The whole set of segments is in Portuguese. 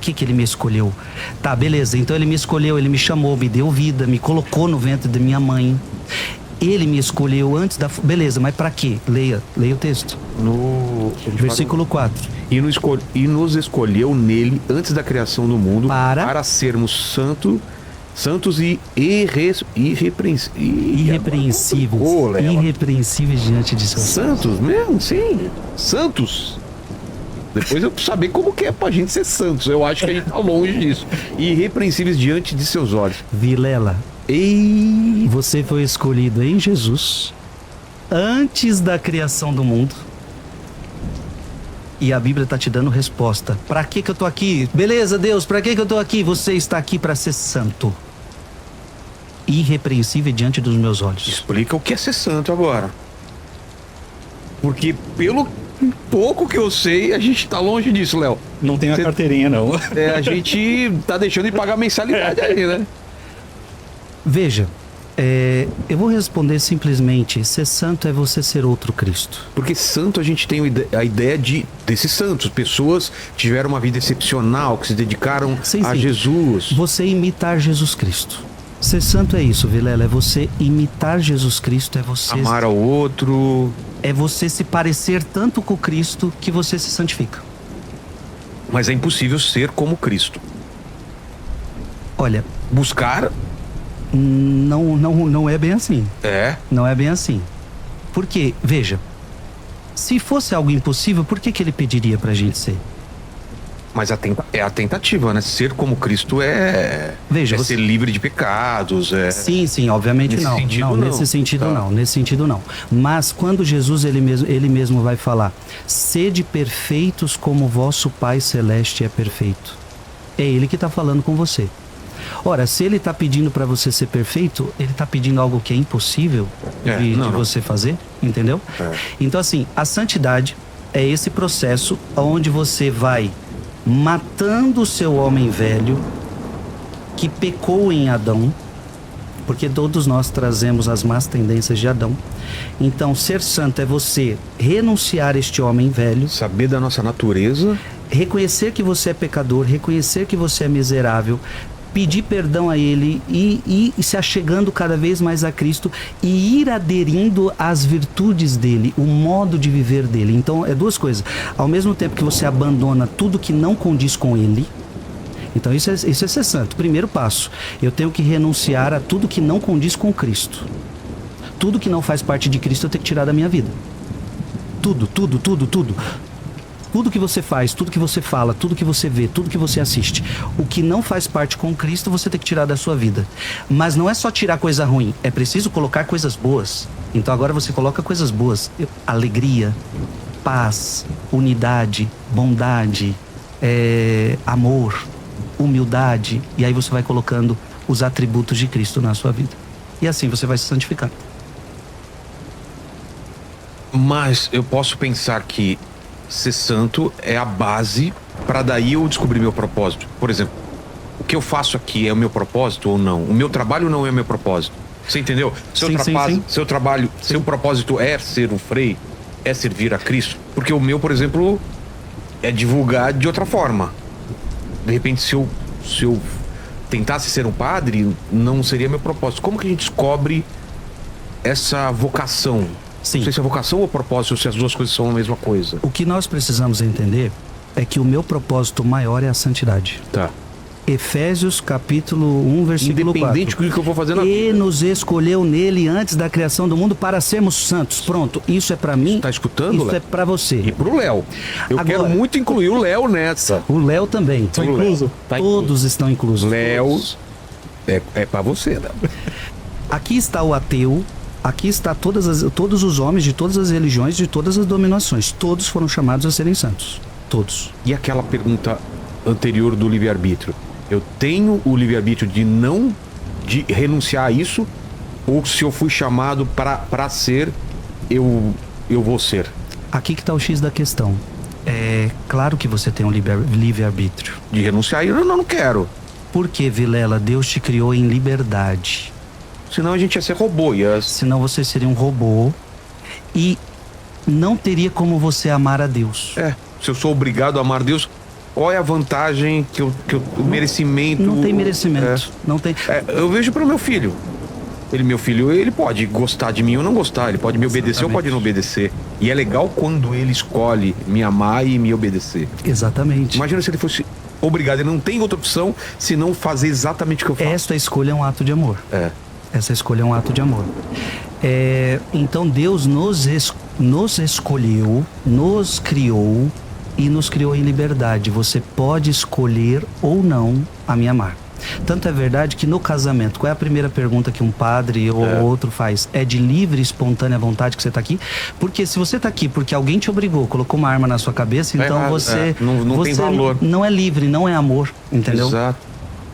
que ele me escolheu? Tá, beleza, então ele me escolheu, ele me chamou, me deu vida, me colocou no ventre da minha mãe. Ele me escolheu antes da... Beleza, mas pra quê? Leia o texto. Versículo 4. E nos escolheu nele antes da criação do mundo para sermos santos e irrepreensíveis. Irrepreensíveis diante de seus santos mesmo? Sim. Santos. Depois eu preciso saber como que é pra gente ser santos. Eu acho que a gente tá longe disso. Irrepreensíveis diante de seus olhos. Vilela, você foi escolhido em Jesus antes da criação do mundo. E a Bíblia está te dando resposta. Para que eu tô aqui? Beleza, Deus, para que eu tô aqui? Você está aqui para ser santo, irrepreensível diante dos meus olhos. Explica o que é ser santo agora. Porque pelo pouco que eu sei, a gente tá longe disso, Léo. Não tem a carteirinha, não. A gente tá deixando de pagar mensalidade aí, né? Veja, eu vou responder simplesmente: ser santo é você ser outro Cristo. Porque santo, a gente tem a ideia desses santos. Pessoas que tiveram uma vida excepcional, que se dedicaram a Jesus. Você imitar Jesus Cristo. Ser santo é isso, Vilela, é você imitar Jesus Cristo, é você... amar ao outro. É você se parecer tanto com Cristo que você se santifica. Mas é impossível ser como Cristo. Olha... buscar... Não é bem assim. Não é bem assim. Porque, veja, se fosse algo impossível, por que ele pediria pra gente ser? Mas é a tentativa, né? Ser como Cristo Veja, ser livre de pecados. Sim, obviamente nesse não. Sentido, não. Nesse sentido não. Nesse sentido não. Mas quando Jesus ele mesmo vai falar: sede perfeitos como vosso Pai Celeste é perfeito. É ele que está falando com você. Ora, se ele está pedindo para você ser perfeito, ele está pedindo algo que é impossível de você fazer, entendeu? Então, assim, a santidade é esse processo onde você vai matando o seu homem velho que pecou em Adão, porque todos nós trazemos as más tendências de Adão. Então, ser santo é você renunciar a este homem velho, saber da nossa natureza, reconhecer que você é pecador, reconhecer que você é miserável, pedir perdão a ele e se achegando cada vez mais a Cristo e ir aderindo às virtudes dele, o modo de viver dele. Então, é duas coisas. Ao mesmo tempo que você abandona tudo que não condiz com ele, então isso é ser santo. Primeiro passo, eu tenho que renunciar a tudo que não condiz com Cristo. Tudo que não faz parte de Cristo eu tenho que tirar da minha vida. Tudo. Tudo que você faz, tudo que você fala, tudo que você vê, tudo que você assiste, o que não faz parte com Cristo, você tem que tirar da sua vida. Mas não é só tirar coisa ruim, é preciso colocar coisas boas. Então agora você coloca coisas boas: alegria, paz, unidade, bondade, amor, humildade. E aí você vai colocando os atributos de Cristo na sua vida. E assim você vai se santificar. Mas eu posso pensar que ser santo é a base para daí eu descobrir meu propósito. Por exemplo, o que eu faço aqui é o meu propósito ou não? O meu trabalho não é o meu propósito. Você entendeu? Seu trabalho, seu propósito é ser um frei, é servir a Cristo. Porque o meu, por exemplo, é divulgar de outra forma. De repente, se eu tentasse ser um padre, não seria meu propósito. Como que a gente descobre essa vocação? Sim. Não sei se é vocação ou propósito, ou se as duas coisas são a mesma coisa. O que nós precisamos entender é que o meu propósito maior é a santidade. Tá. Efésios capítulo 1, versículo 4. Independente do que eu vou fazer na vida. E nos escolheu nele antes da criação do mundo para sermos santos. Pronto, isso é pra mim. Tá escutando, Isso Léo? é pra você. E pro Léo. Eu quero muito incluir o Léo nessa. O Léo também. Tá incluso? Todos estão inclusos. Léo, é pra você, Léo. Aqui está o ateu. Aqui está todos os homens de todas as religiões, de todas as dominações. Todos foram chamados a serem santos. Todos. E aquela pergunta anterior do livre-arbítrio? Eu tenho o livre-arbítrio de renunciar a isso? Ou se eu fui chamado para ser, eu vou ser? Aqui que está o X da questão. É claro que você tem um livre-arbítrio. De renunciar, eu não quero. Por que, Vilela? Deus te criou em liberdade. Senão a gente ia ser robô. Senão você seria um robô e não teria como você amar a Deus. Se eu sou obrigado a amar Deus, qual é a vantagem o merecimento... Não tem merecimento. Não tem. Eu vejo pro meu filho. Meu filho, ele pode gostar de mim ou não gostar. Ele pode me obedecer ou pode não obedecer. E é legal quando ele escolhe me amar e me obedecer. Exatamente. Imagina se ele fosse obrigado. Ele não tem outra opção senão fazer exatamente o que eu faço. Esta escolha é um ato de amor. Essa escolha é um ato de amor. Então Deus nos escolheu, nos criou e nos criou em liberdade. Você pode escolher ou não a me amar. Tanto é verdade que no casamento, qual é a primeira pergunta que um padre ou outro faz? É de livre e espontânea vontade que você está aqui? Porque se você está aqui porque alguém te obrigou, colocou uma arma na sua cabeça, então você... Não tem valor. Não é livre, não é amor, entendeu? Exato.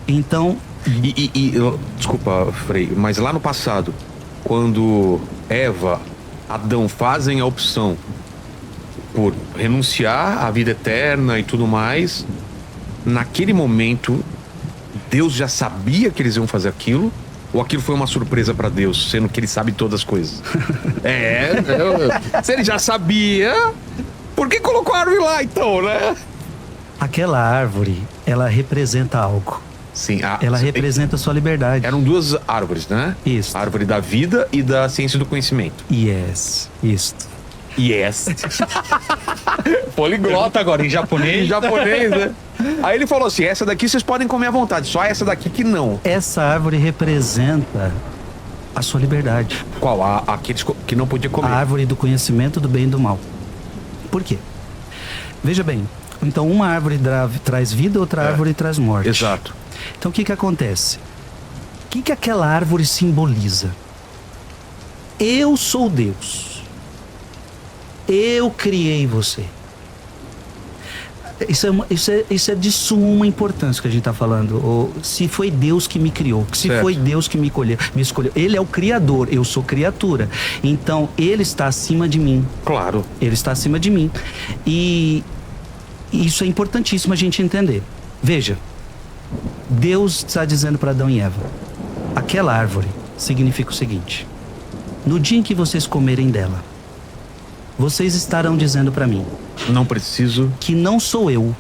Então... Desculpa, Frei, mas lá no passado, quando Adão fazem a opção por renunciar à vida eterna e tudo mais, naquele momento... Deus já sabia que eles iam fazer aquilo? Ou aquilo foi uma surpresa pra Deus, sendo que ele sabe todas as coisas? Se ele já sabia, por que colocou a árvore lá então, né? Aquela árvore, ela representa algo. Sim. Ela representa a sua liberdade. Eram duas árvores, né? Isso. A árvore da vida e da ciência do conhecimento. Yes. Poliglota agora, em japonês. Em japonês, né? Aí ele falou assim, essa daqui vocês podem comer à vontade, só essa daqui que não. Essa árvore representa a sua liberdade. Qual? Aqueles que não podia comer. A árvore do conhecimento do bem e do mal. Por quê? Veja bem, então uma árvore traz vida, outra árvore traz morte. Exato. Então o que acontece? O que aquela árvore simboliza? Eu sou Deus. Eu criei você. Isso é de suma importância que a gente está falando. Se foi Deus que me criou, se foi Deus que me escolheu. Ele é o Criador, eu sou criatura. Então, Ele está acima de mim. Claro. Ele está acima de mim. E isso é importantíssimo a gente entender. Veja, Deus está dizendo para Adão e Eva, aquela árvore significa o seguinte: no dia em que vocês comerem dela, vocês estarão dizendo para mim, não preciso, que não sou eu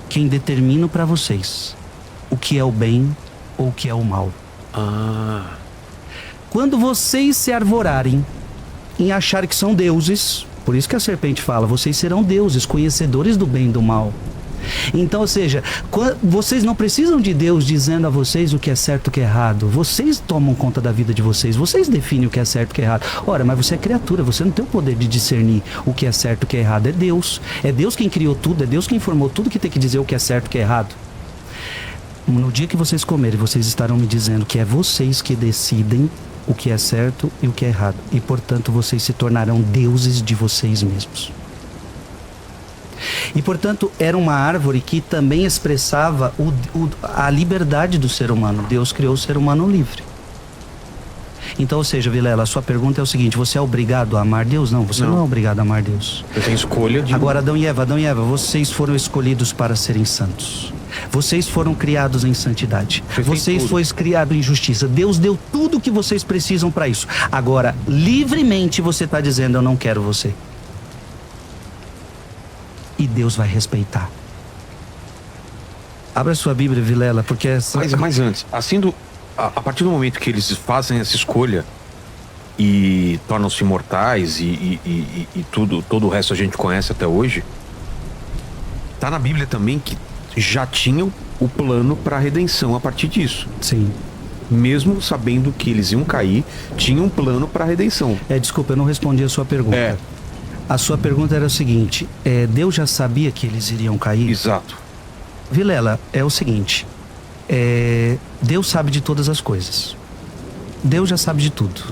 quem determino para vocês o que é o bem ou o que é o mal. Quando vocês se arvorarem em achar que são deuses, por isso que a serpente fala, vocês serão deuses, conhecedores do bem e do mal. Então, ou seja, vocês não precisam de Deus dizendo a vocês o que é certo e o que é errado. Vocês tomam conta da vida de vocês. Vocês definem o que é certo e o que é errado. Ora, mas você é criatura, você não tem o poder de discernir o que é certo e o que é errado. É Deus. É Deus quem criou tudo, é Deus quem formou tudo que tem que dizer o que é certo e o que é errado. No dia que vocês comerem, vocês estarão me dizendo que é vocês que decidem o que é certo e o que é errado. E, portanto, vocês se tornarão deuses de vocês mesmos. E, portanto, era uma árvore que também expressava a liberdade do ser humano. Deus criou o ser humano livre. Então, ou seja, Vilela, a sua pergunta é o seguinte: você é obrigado a amar Deus? Não, você não é obrigado a amar Deus. Eu tenho escolha de... Agora, Adão e Eva, vocês foram escolhidos para serem santos. Vocês foram criados em santidade. Vocês foram criados em justiça. Deus deu tudo o que vocês precisam para isso. Agora, livremente você está dizendo, eu não quero você. E Deus vai respeitar. Abra sua Bíblia, Vilela, porque essa... Mas antes, assim, a partir do momento que eles fazem essa escolha e tornam-se imortais e todo o resto a gente conhece até hoje, tá na Bíblia também que já tinham o plano para a redenção a partir disso. Sim. Mesmo sabendo que eles iam cair, tinha um plano para a redenção. Desculpa, eu não respondi a sua pergunta. A sua pergunta era o seguinte: Deus já sabia que eles iriam cair? Exato. Vilela, é o seguinte: Deus sabe de todas as coisas. Deus já sabe de tudo.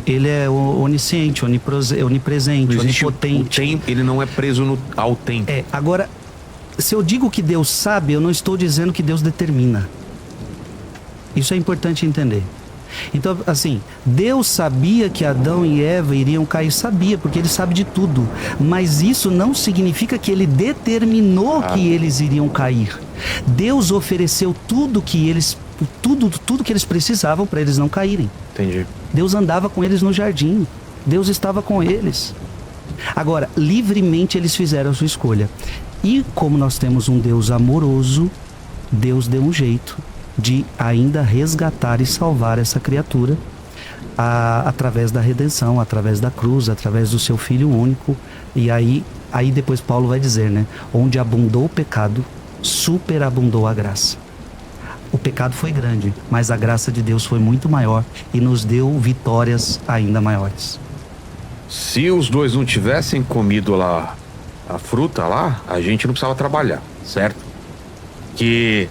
Ele é onisciente, onipresente, onipotente. Ele não é preso ao tempo. Agora, se eu digo que Deus sabe, eu não estou dizendo que Deus determina. Isso é importante entender. Então, assim, Deus sabia que Adão e Eva iriam cair, sabia, porque Ele sabe de tudo. Mas isso não significa que Ele determinou que eles iriam cair. Deus ofereceu tudo que eles precisavam para eles não caírem. Entendi. Deus andava com eles no jardim. Deus estava com eles. Agora, livremente eles fizeram a sua escolha. E como nós temos um Deus amoroso, Deus deu um jeito de ainda resgatar e salvar essa criatura através da redenção, através da cruz, através do seu Filho único. E aí depois Paulo vai dizer, né? Onde abundou o pecado, superabundou a graça. O pecado foi grande, mas a graça de Deus foi muito maior e nos deu vitórias ainda maiores. Se os dois não tivessem comido lá a fruta lá, a gente não precisava trabalhar, certo? Que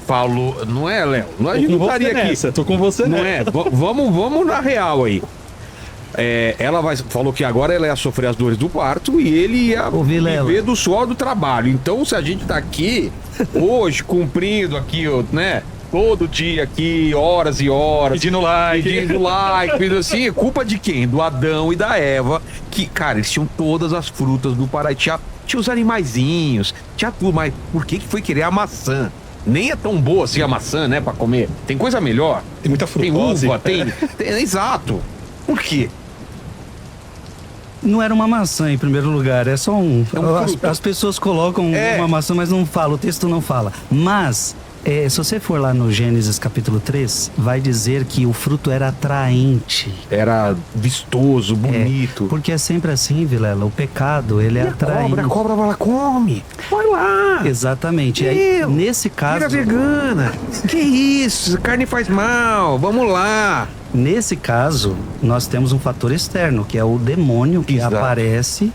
falou, não é, Léo? A gente não estaria aqui. Tô com você, não é? Vamos na real aí. Ela falou que agora ela ia sofrer as dores do parto e ele ia viver do suor do trabalho. Então, se a gente tá aqui hoje cumprindo aqui, né? Todo dia aqui, horas e horas. Pedindo like, pedindo assim. É culpa de quem? Do Adão e da Eva. Que, cara, eles tinham todas as frutas do Pará. Tinha os animaizinhos, tinha tudo. Mas por que foi querer a maçã? Nem é tão boa assim a maçã, né, pra comer. Tem coisa melhor. Tem muita frutose. Tem uva, tem exato. Por quê? Não era uma maçã em primeiro lugar, é só um fruto. As pessoas colocam uma maçã, mas não fala, o texto não fala. Mas, se você for lá no Gênesis capítulo 3, vai dizer que o fruto era atraente. Era vistoso, bonito. Porque é sempre assim, Vilela, o pecado, ele é atraente. A cobra vai lá, come. Vai lá. Exatamente. E aí, nesse caso... Vira vegana. Que isso, carne faz mal, vamos lá. Nesse caso, nós temos um fator externo, que é o demônio que aparece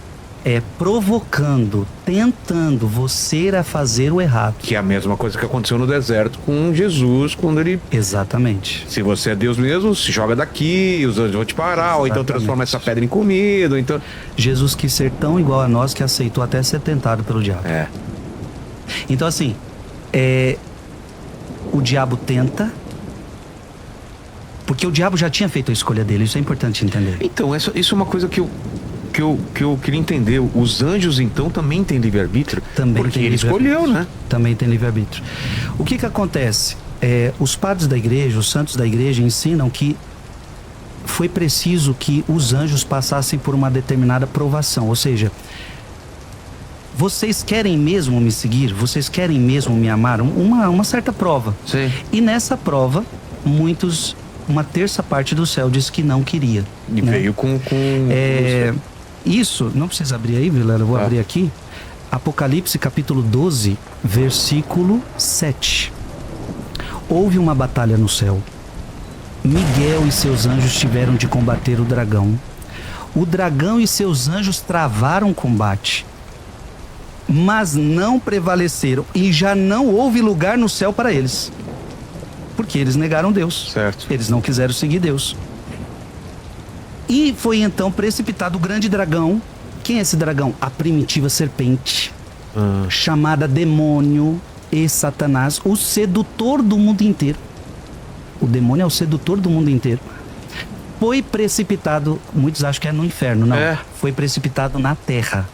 provocando, tentando você a fazer o errado. Que é a mesma coisa que aconteceu no deserto com Jesus, quando ele... Exatamente. Se você é Deus mesmo, se joga daqui, os anjos vão te parar, ou então transforma essa pedra em comida, ou então... Jesus quis ser tão igual a nós que aceitou até ser tentado pelo diabo. Então assim, o diabo tenta... Porque o diabo já tinha feito a escolha dele, isso é importante entender. Então, isso é uma coisa que eu queria entender. Os anjos, então, também têm livre-arbítrio? Também porque tem ele escolheu, né? Também tem livre-arbítrio. O que acontece? Os padres da igreja, os santos da igreja ensinam que foi preciso que os anjos passassem por uma determinada provação. Ou seja, vocês querem mesmo me seguir? Vocês querem mesmo me amar? Uma certa prova. Sim. E nessa prova, uma terça parte do céu disse que não queria. E veio com... Isso, não precisa abrir aí, Vilela, eu vou abrir aqui. Apocalipse capítulo 12, versículo 7. Houve uma batalha no céu. Miguel e seus anjos tiveram de combater o dragão. O dragão e seus anjos travaram o combate, mas não prevaleceram e já não houve lugar no céu para eles. Porque eles negaram Deus. Certo. Eles não quiseram seguir Deus. E foi então precipitado o grande dragão. Quem é esse dragão? A primitiva serpente, chamada demônio e Satanás, o sedutor do mundo inteiro. O demônio é o sedutor do mundo inteiro. Foi precipitado, muitos acham que é no inferno, não. Foi precipitado na terra.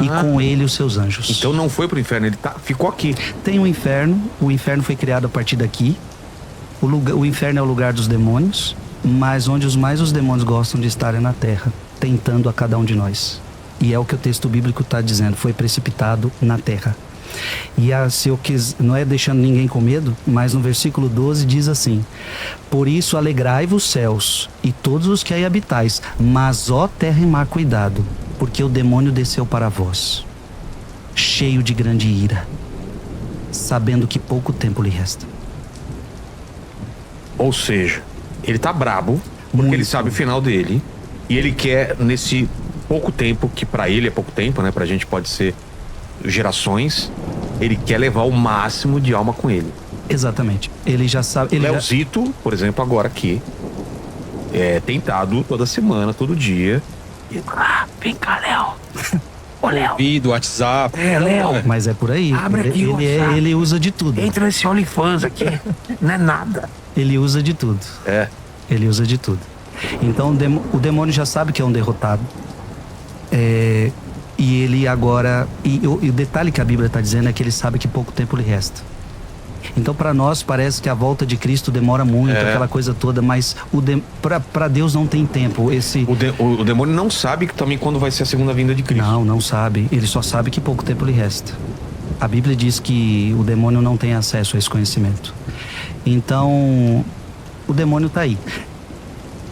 E com ele os seus anjos. Então não foi pro inferno, ele ficou aqui. Tem o inferno foi criado a partir daqui. O inferno é o lugar dos demônios, mas onde os demônios gostam de estar é na terra, tentando a cada um de nós. E é o que o texto bíblico está dizendo, foi precipitado na terra. E se eu não é deixando ninguém com medo, mas no versículo 12 diz assim: por isso alegrai-vos céus e todos os que aí habitais, mas ó terra e mar, cuidado, porque o demônio desceu para vós, cheio de grande ira, sabendo que pouco tempo lhe resta. Ou seja, ele tá brabo, porque ele sabe o final dele, e ele quer, nesse pouco tempo, que pra ele é pouco tempo, né? Pra gente pode ser gerações, ele quer levar o máximo de alma com ele. Exatamente. Ele já sabe... Leozito, por exemplo, agora aqui, é tentado toda semana, todo dia. Vem cá, Léo. Ô, Léo. Vídeo, WhatsApp. Léo. Mas é por aí. Abre aqui ele usa de tudo. Entra nesse OnlyFans aqui. Não é nada. Ele usa de tudo. Ele usa de tudo. Então o demônio já sabe que é um derrotado. E ele agora... E o detalhe que a Bíblia está dizendo é que ele sabe que pouco tempo lhe resta. Então, para nós, parece que a volta de Cristo demora muito, aquela coisa toda, mas para Deus não tem tempo. O demônio não sabe também quando vai ser a segunda vinda de Cristo. Não sabe. Ele só sabe que pouco tempo lhe resta. A Bíblia diz que o demônio não tem acesso a esse conhecimento. Então, o demônio está aí.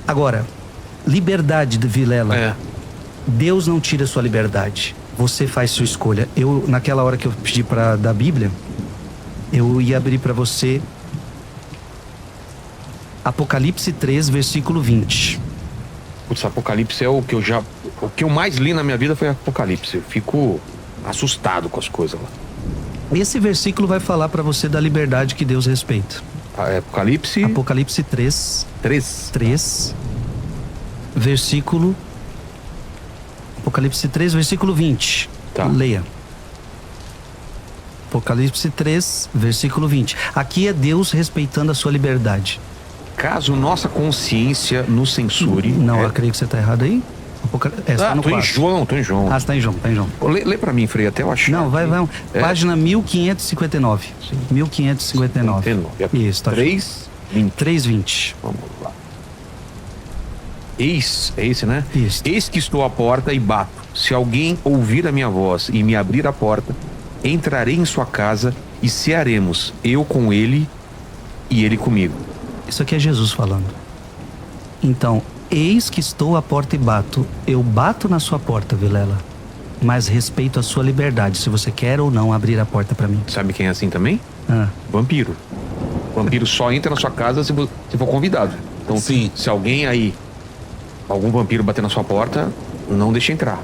Agora, liberdade, Vilela. Deus não tira sua liberdade. Você faz sua escolha. Naquela hora que eu pedi da Bíblia, eu ia abrir para você Apocalipse 3, versículo 20. Putz, Apocalipse é o que eu mais li na minha vida foi Apocalipse. Eu fico assustado com as coisas lá. Esse versículo vai falar para você da liberdade que Deus respeita. Apocalipse 3, versículo... Apocalipse 3, versículo 20. Tá. Leia. Apocalipse 3, versículo 20. Aqui é Deus respeitando a sua liberdade. Caso nossa consciência nos censure... Não, eu creio que você está errado aí. Tá no tô em João. Ah, você tá em João. Lê pra mim, Frei, até eu achar. Não, vai. Página 1559. Sim. 1559. Isso, tá. 3:20. Vamos lá. É esse, né? Isso. Eis que estou à porta e bato. Se alguém ouvir a minha voz e me abrir a porta, entrarei em sua casa e cearemos, eu com ele e ele comigo. Isso aqui é Jesus falando. Então, eis que estou à porta e bato. Eu bato na sua porta, Vilela, mas respeito a sua liberdade, se você quer ou não abrir a porta pra mim. Sabe quem é assim também? Vampiro. Vampiro só entra na sua casa se for convidado. Então, sim, se alguém aí, algum vampiro bater na sua porta, não deixa entrar.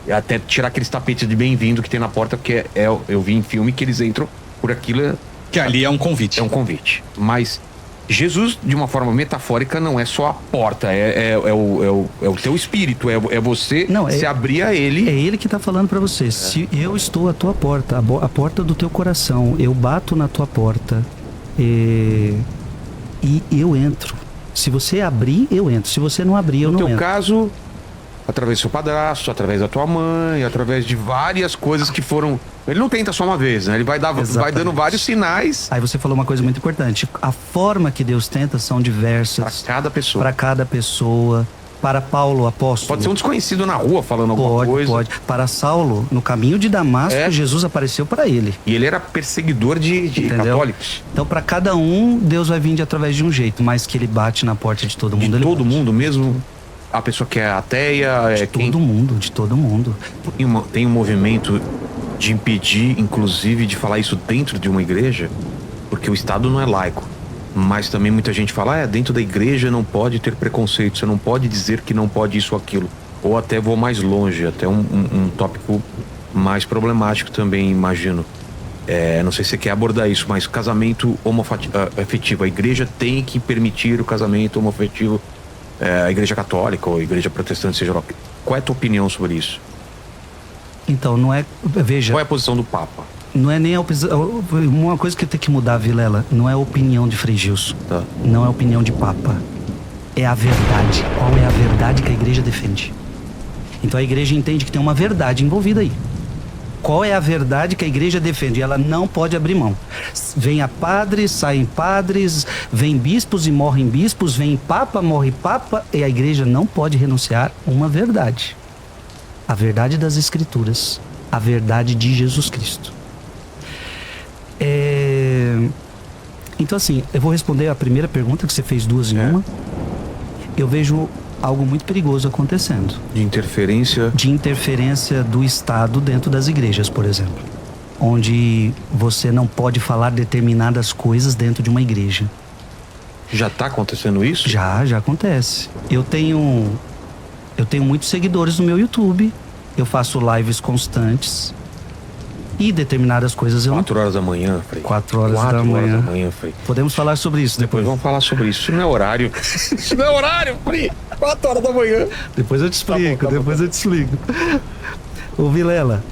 E até tirar aqueles tapetes de bem-vindo que tem na porta, porque eu vi em filme que eles entram por aquilo. Que ali é um convite. É um convite. Mas Jesus, de uma forma metafórica, não é só a porta, é o teu espírito, é você se abrir a ele. É ele que está falando para você. Se eu estou à tua porta, a porta do teu coração, eu bato na tua porta e eu entro. Se você abrir, eu entro. Se você não abrir, eu não entro. No teu caso, através do seu padrasto, através da tua mãe, através de várias coisas que foram... Ele não tenta só uma vez, né? Ele vai dando vários sinais. Aí você falou uma coisa muito importante. A forma que Deus tenta são diversas. Para cada pessoa. Para Paulo, apóstolo. Pode ser um desconhecido na rua falando alguma coisa. Pode. Para Saulo, no caminho de Damasco, Jesus apareceu para ele. E ele era perseguidor de católicos. Então, para cada um, Deus vai vir através de um jeito, mas que ele bate na porta de todo mundo. De todo mundo mesmo? A pessoa que é ateia... De todo mundo. Tem um movimento de impedir, inclusive, de falar isso dentro de uma igreja, porque o Estado não é laico. Mas também muita gente fala, dentro da igreja não pode ter preconceito, você não pode dizer que não pode isso ou aquilo. Ou até vou mais longe, até um tópico mais problemático também, imagino. Não sei se você quer abordar isso, mas casamento homoafetivo. A igreja tem que permitir o casamento homoafetivo, a igreja católica ou a igreja protestante, seja lá. Qual é a tua opinião sobre isso? Então, não é... Veja... Qual é a posição do Papa? Não é nem a opinião... Uma coisa que tem que mudar, Vilela, não é a opinião de Frei Gilson. Tá. Não é a opinião de Papa. É a verdade. Qual é a verdade que a igreja defende? Então a igreja entende que tem uma verdade envolvida aí. Qual é a verdade que a igreja defende? E ela não pode abrir mão. Vem a padres, saem padres, vem bispos e morrem bispos, vem papa, morre papa, e a igreja não pode renunciar a uma verdade. A verdade das Escrituras, a verdade de Jesus Cristo. Então assim, eu vou responder a primeira pergunta, que você fez duas em uma. Eu vejo algo muito perigoso acontecendo. De interferência? De interferência do Estado dentro das igrejas, por exemplo. Onde você não pode falar determinadas coisas dentro de uma igreja. Já está acontecendo isso? Já acontece. Eu tenho muitos seguidores no meu YouTube. Eu faço lives constantes. E determinadas coisas eu 4 horas da manhã, Frei. 4 horas da manhã, Frei. Podemos falar sobre isso depois. Vamos falar sobre isso. Isso não é horário. Isso não é horário, Frei. 4 horas da manhã. Depois eu te explico, eu te explico. Ô Vilela,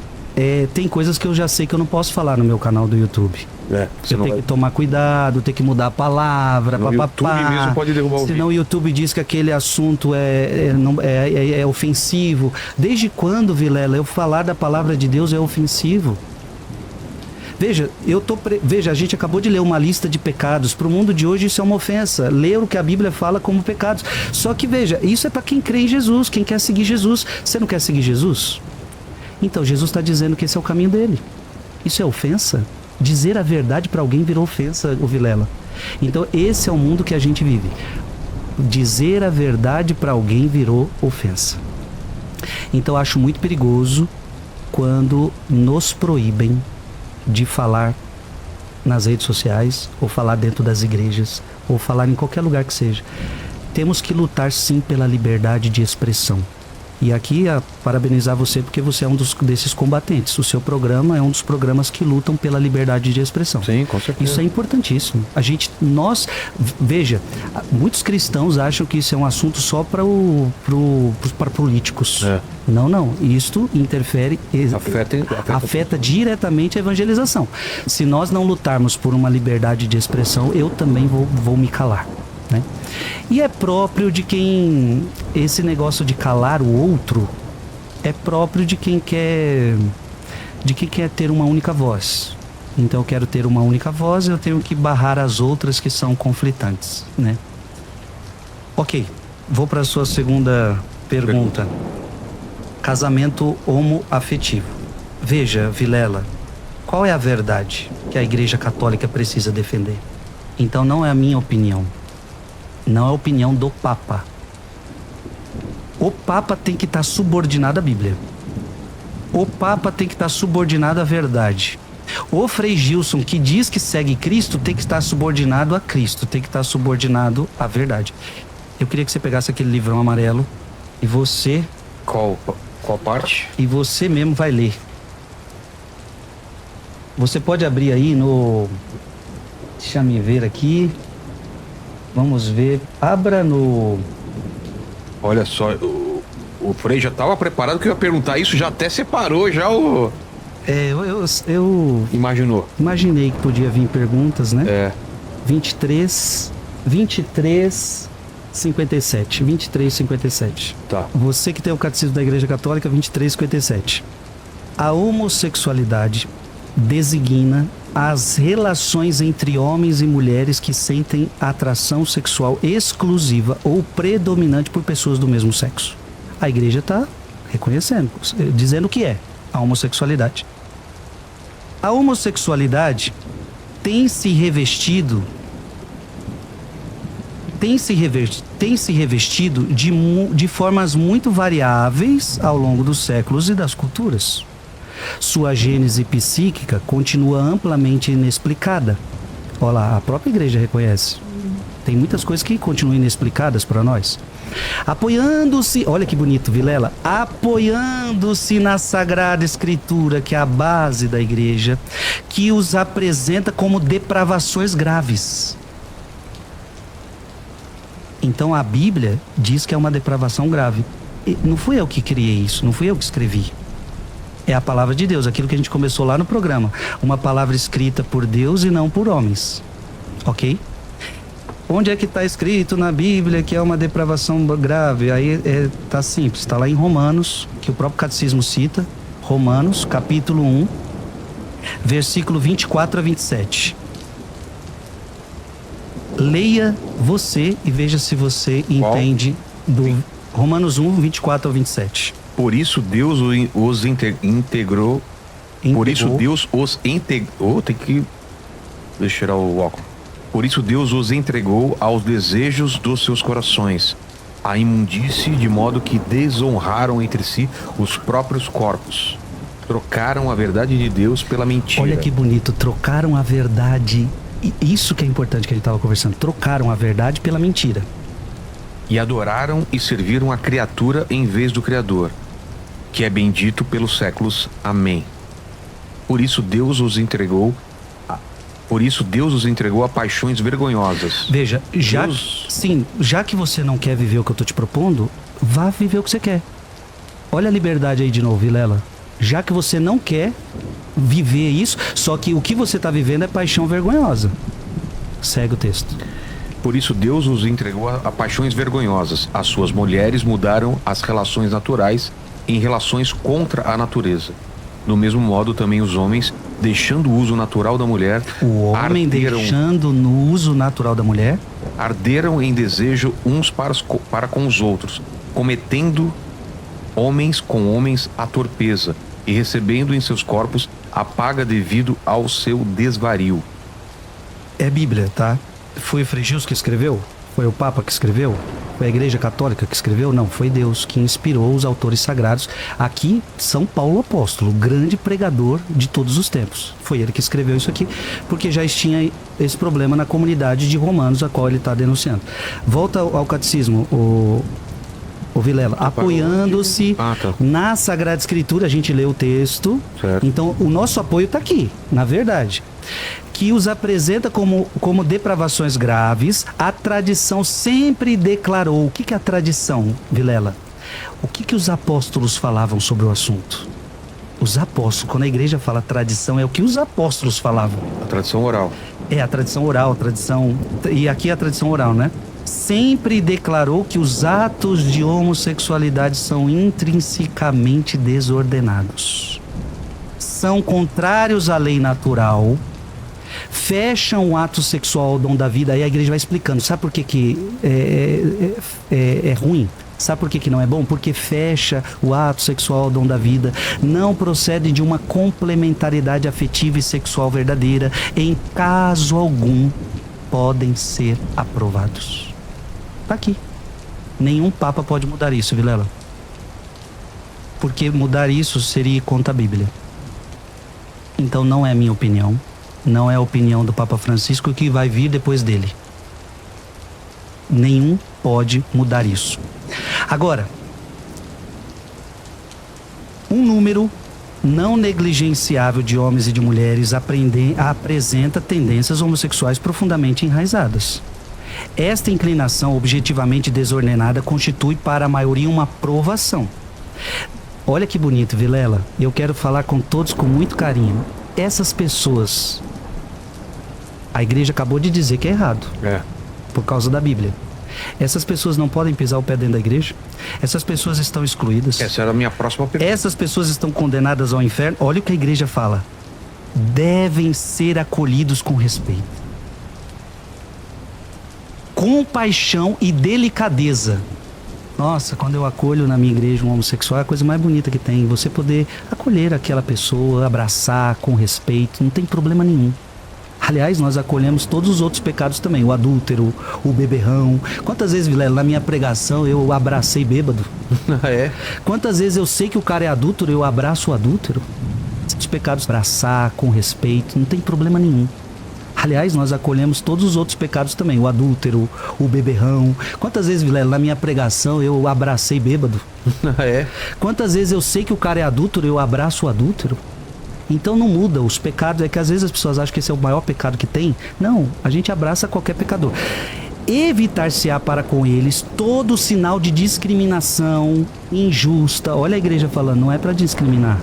tem coisas que eu já sei que eu não posso falar no meu canal do YouTube. Você tem que tomar cuidado, tem que mudar a palavra, papapá. O YouTube mesmo pode derrubar o vídeo. Senão o YouTube diz que aquele assunto é ofensivo. Desde quando, Vilela, eu falar da palavra de Deus é ofensivo? Veja, a gente acabou de ler uma lista de pecados. Para o mundo de hoje isso é uma ofensa. Ler o que a Bíblia fala como pecados. Só que veja, isso é para quem crê em Jesus, quem quer seguir Jesus. Você não quer seguir Jesus? Então Jesus está dizendo que esse é o caminho dele. Isso é ofensa? Dizer a verdade para alguém virou ofensa, ô Vilela. Então esse é o mundo que a gente vive. Dizer a verdade para alguém virou ofensa. Então eu acho muito perigoso quando nos proíbem de falar nas redes sociais, ou falar dentro das igrejas, ou falar em qualquer lugar que seja. Temos que lutar sim pela liberdade de expressão. E aqui, parabenizar você porque você é um desses combatentes. O seu programa é um dos programas que lutam pela liberdade de expressão. Sim, com certeza. Isso é importantíssimo. Veja, muitos cristãos acham que isso é um assunto só para políticos. É. Não. Isto interfere, afeta diretamente a evangelização. Se nós não lutarmos por uma liberdade de expressão, eu também vou me calar. Né? E é próprio de quem... Esse negócio de calar o outro é próprio de quem quer ter uma única voz. Então eu quero ter uma única voz, eu tenho que barrar as outras que são conflitantes, né? Ok, vou para a sua segunda pergunta. Casamento homoafetivo. Veja, Vilela, qual é a verdade que a Igreja Católica precisa defender? Então não é a minha opinião. Não é a opinião do Papa. O Papa tem que estar subordinado à Bíblia. O Papa tem que estar subordinado à verdade. O Frei Gilson, que diz que segue Cristo, tem que estar subordinado a Cristo, tem que estar subordinado à verdade. Eu queria que você pegasse aquele livrão amarelo e você... Qual parte? E você mesmo vai ler. Você pode abrir aí no... Deixa me ver aqui. Vamos ver. Abra no... Olha só, o Frei já estava preparado que eu ia perguntar isso, já até separou já o... Eu Imaginou. Imaginei que podia vir perguntas, né? É. 23:57. Tá. Você que tem o Catecismo da Igreja Católica, 23:57. A homossexualidade designa as relações entre homens e mulheres que sentem atração sexual exclusiva ou predominante por pessoas do mesmo sexo. A igreja está reconhecendo, dizendo que é a homossexualidade. A homossexualidade tem se revestido de formas muito variáveis ao longo dos séculos e das culturas. Sua gênese psíquica continua amplamente inexplicada. Olha lá, a própria igreja reconhece. Tem muitas coisas que continuam inexplicadas para nós. Apoiando-se, olha que bonito, Vilela, apoiando-se na Sagrada Escritura, que é a base da igreja, que os apresenta como depravações graves. Então a Bíblia diz que é uma depravação grave. E não fui eu que criei isso, não fui eu que escrevi. É a palavra de Deus, aquilo que a gente começou lá no programa. Uma palavra escrita por Deus e não por homens. Ok? Onde é que está escrito na Bíblia que é uma depravação grave? Aí tá simples, está lá em Romanos, que o próprio Catecismo cita. Romanos, capítulo 1, versículo 24 a 27. Leia você e veja se você entende do Romanos 1, 24 a 27. Por isso Deus os integrou. Por isso Deus os integrou. Tem que... Deixa eu tirar o óculos. Por isso Deus os entregou aos desejos dos seus corações, à imundície, de modo que desonraram entre si os próprios corpos. Trocaram a verdade de Deus pela mentira. Olha que bonito, trocaram a verdade. Isso que é importante que a gente estava conversando. Trocaram a verdade pela mentira. E adoraram e serviram a criatura em vez do Criador, que é bendito pelos séculos. Amém. Por isso Deus os entregou a paixões vergonhosas. Veja, já que você não quer viver o que eu estou te propondo, vá viver o que você quer. Olha a liberdade aí de novo, Vilela. Já que você não quer viver isso, só que o que você está vivendo é paixão vergonhosa. Segue o texto. Por isso Deus os entregou a paixões vergonhosas. As suas mulheres mudaram as relações naturais em relações contra a natureza. Do mesmo modo, também os homens, deixando o uso natural da mulher, O homem deixando no uso natural da mulher, arderam em desejo uns para com os outros, cometendo homens com homens a torpeza e recebendo em seus corpos a paga devido ao seu desvario. é Bíblia, tá? Foi o Frei Gils que escreveu? Foi o Papa que escreveu? Foi a Igreja Católica que escreveu? Não, foi Deus que inspirou os autores sagrados. Aqui, São Paulo Apóstolo, o grande pregador de todos os tempos. Foi ele que escreveu isso aqui, porque já tinha esse problema na comunidade de romanos, a qual ele está denunciando. Volta ao catecismo, o Vilela, apoiando-se na Sagrada Escritura, a gente lê o texto, certo. Então o nosso apoio está aqui, na verdade, que os apresenta como depravações graves. A tradição sempre declarou. O que é a tradição, Vilela? O que os apóstolos falavam sobre o assunto? Os apóstolos, quando a igreja fala tradição, é o que os apóstolos falavam. A tradição oral. É a tradição oral, a tradição... E aqui é a tradição oral, né? Sempre declarou que os atos de homossexualidade são intrinsecamente desordenados. São contrários à lei natural, fecham o ato sexual ao dom da vida. Aí a igreja vai explicando. Sabe por que é ruim? Sabe por que não é bom? Porque fecha o ato sexual ao dom da vida. Não procede de uma complementariedade afetiva e sexual verdadeira. Em caso algum, podem ser aprovados. Tá aqui. Nenhum papa pode mudar isso, Vilela. Porque mudar isso seria contra a Bíblia. Então não é minha opinião. Não é a opinião do Papa Francisco, que vai vir depois dele. Nenhum pode mudar isso. Agora, um número não negligenciável de homens e de mulheres apresenta tendências homossexuais profundamente enraizadas. Esta inclinação objetivamente desordenada constitui para a maioria uma provação. Olha que bonito, Vilela. Eu quero falar com todos com muito carinho. Essas pessoas, a igreja acabou de dizer que é errado. Por causa da Bíblia. Essas pessoas não podem pisar o pé dentro da igreja. Essas pessoas estão excluídas. Essa era a minha próxima pergunta. Essas pessoas estão condenadas ao inferno. Olha o que a igreja fala. Devem ser acolhidos com respeito, compaixão e delicadeza. Nossa, quando eu acolho na minha igreja um homossexual, é a coisa mais bonita que tem. Você poder acolher aquela pessoa, abraçar com respeito, não tem problema nenhum. Aliás, nós acolhemos todos os outros pecados também. O adúltero, o beberrão. Quantas vezes, Vilela, na minha pregação eu abracei bêbado? É? Quantas vezes eu sei que o cara é adúltero, eu abraço o adúltero? Os pecados, abraçar com respeito, não tem problema nenhum. Aliás, nós acolhemos todos os outros pecados também. O adúltero, o beberrão. Quantas vezes, Vilela, na minha pregação eu abracei bêbado? É? Quantas vezes eu sei que o cara é adúltero, eu abraço o adúltero? Então não muda os pecados. É que às vezes as pessoas acham que esse é o maior pecado que tem. Não, a gente abraça qualquer pecador. Evitar-se-á para com eles todo sinal de discriminação injusta. Olha a igreja falando, não é para discriminar.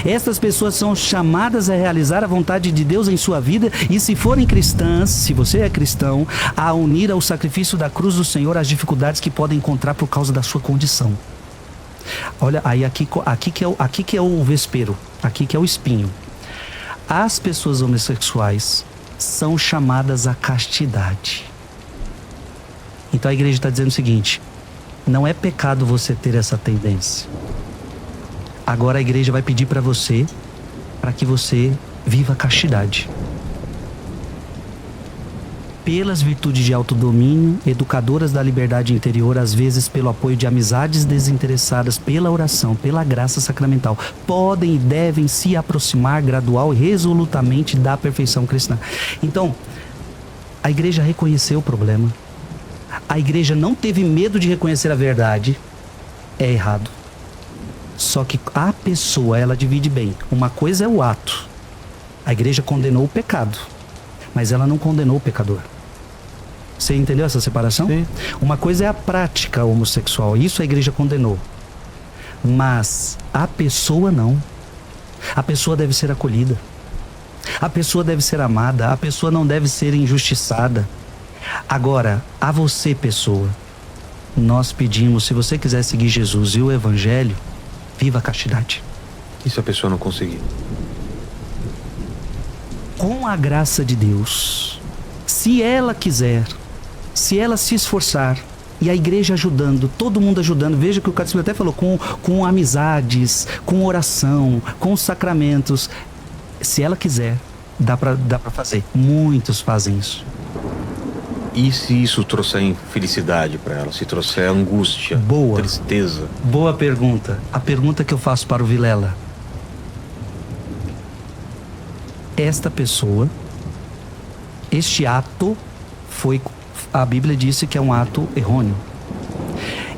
Estas pessoas são chamadas a realizar a vontade de Deus em sua vida e, se forem cristãs, se você é cristão, a unir ao sacrifício da cruz do Senhor as dificuldades que podem encontrar por causa da sua condição. Olha, aí aqui que é o vespeiro, aqui que é o espinho. As pessoas homossexuais são chamadas à castidade. Então a igreja está dizendo o seguinte: não é pecado você ter essa tendência. Agora a igreja vai pedir para você, para que você viva a castidade. Pelas virtudes de autodomínio, educadoras da liberdade interior, às vezes pelo apoio de amizades desinteressadas, pela oração, pela graça sacramental, podem e devem se aproximar gradual e resolutamente da perfeição cristã. Então, a igreja reconheceu o problema. A igreja não teve medo de reconhecer a verdade. É errado. Só que a pessoa, ela divide bem. Uma coisa é o ato. A igreja condenou o pecado, mas ela não condenou o pecador. Você entendeu essa separação? Sim. Uma coisa é a prática homossexual. Isso a igreja condenou. Mas a pessoa não. A pessoa deve ser acolhida. A pessoa deve ser amada. A pessoa não deve ser injustiçada. Agora, a você, pessoa, nós pedimos, se você quiser seguir Jesus e o Evangelho, viva a castidade. E se a pessoa não conseguir? Com a graça de Deus, se ela quiser, se ela se esforçar, e a igreja ajudando, todo mundo ajudando, veja que o Catecismo até falou, com amizades, com oração, com os sacramentos, se ela quiser, dá pra fazer. Muitos fazem isso. E se isso trouxer infelicidade para ela? Se trouxer angústia, Boa. tristeza? Boa pergunta. A pergunta que eu faço para o Vilela. Esta pessoa, este ato foi, a Bíblia disse que é um ato errôneo.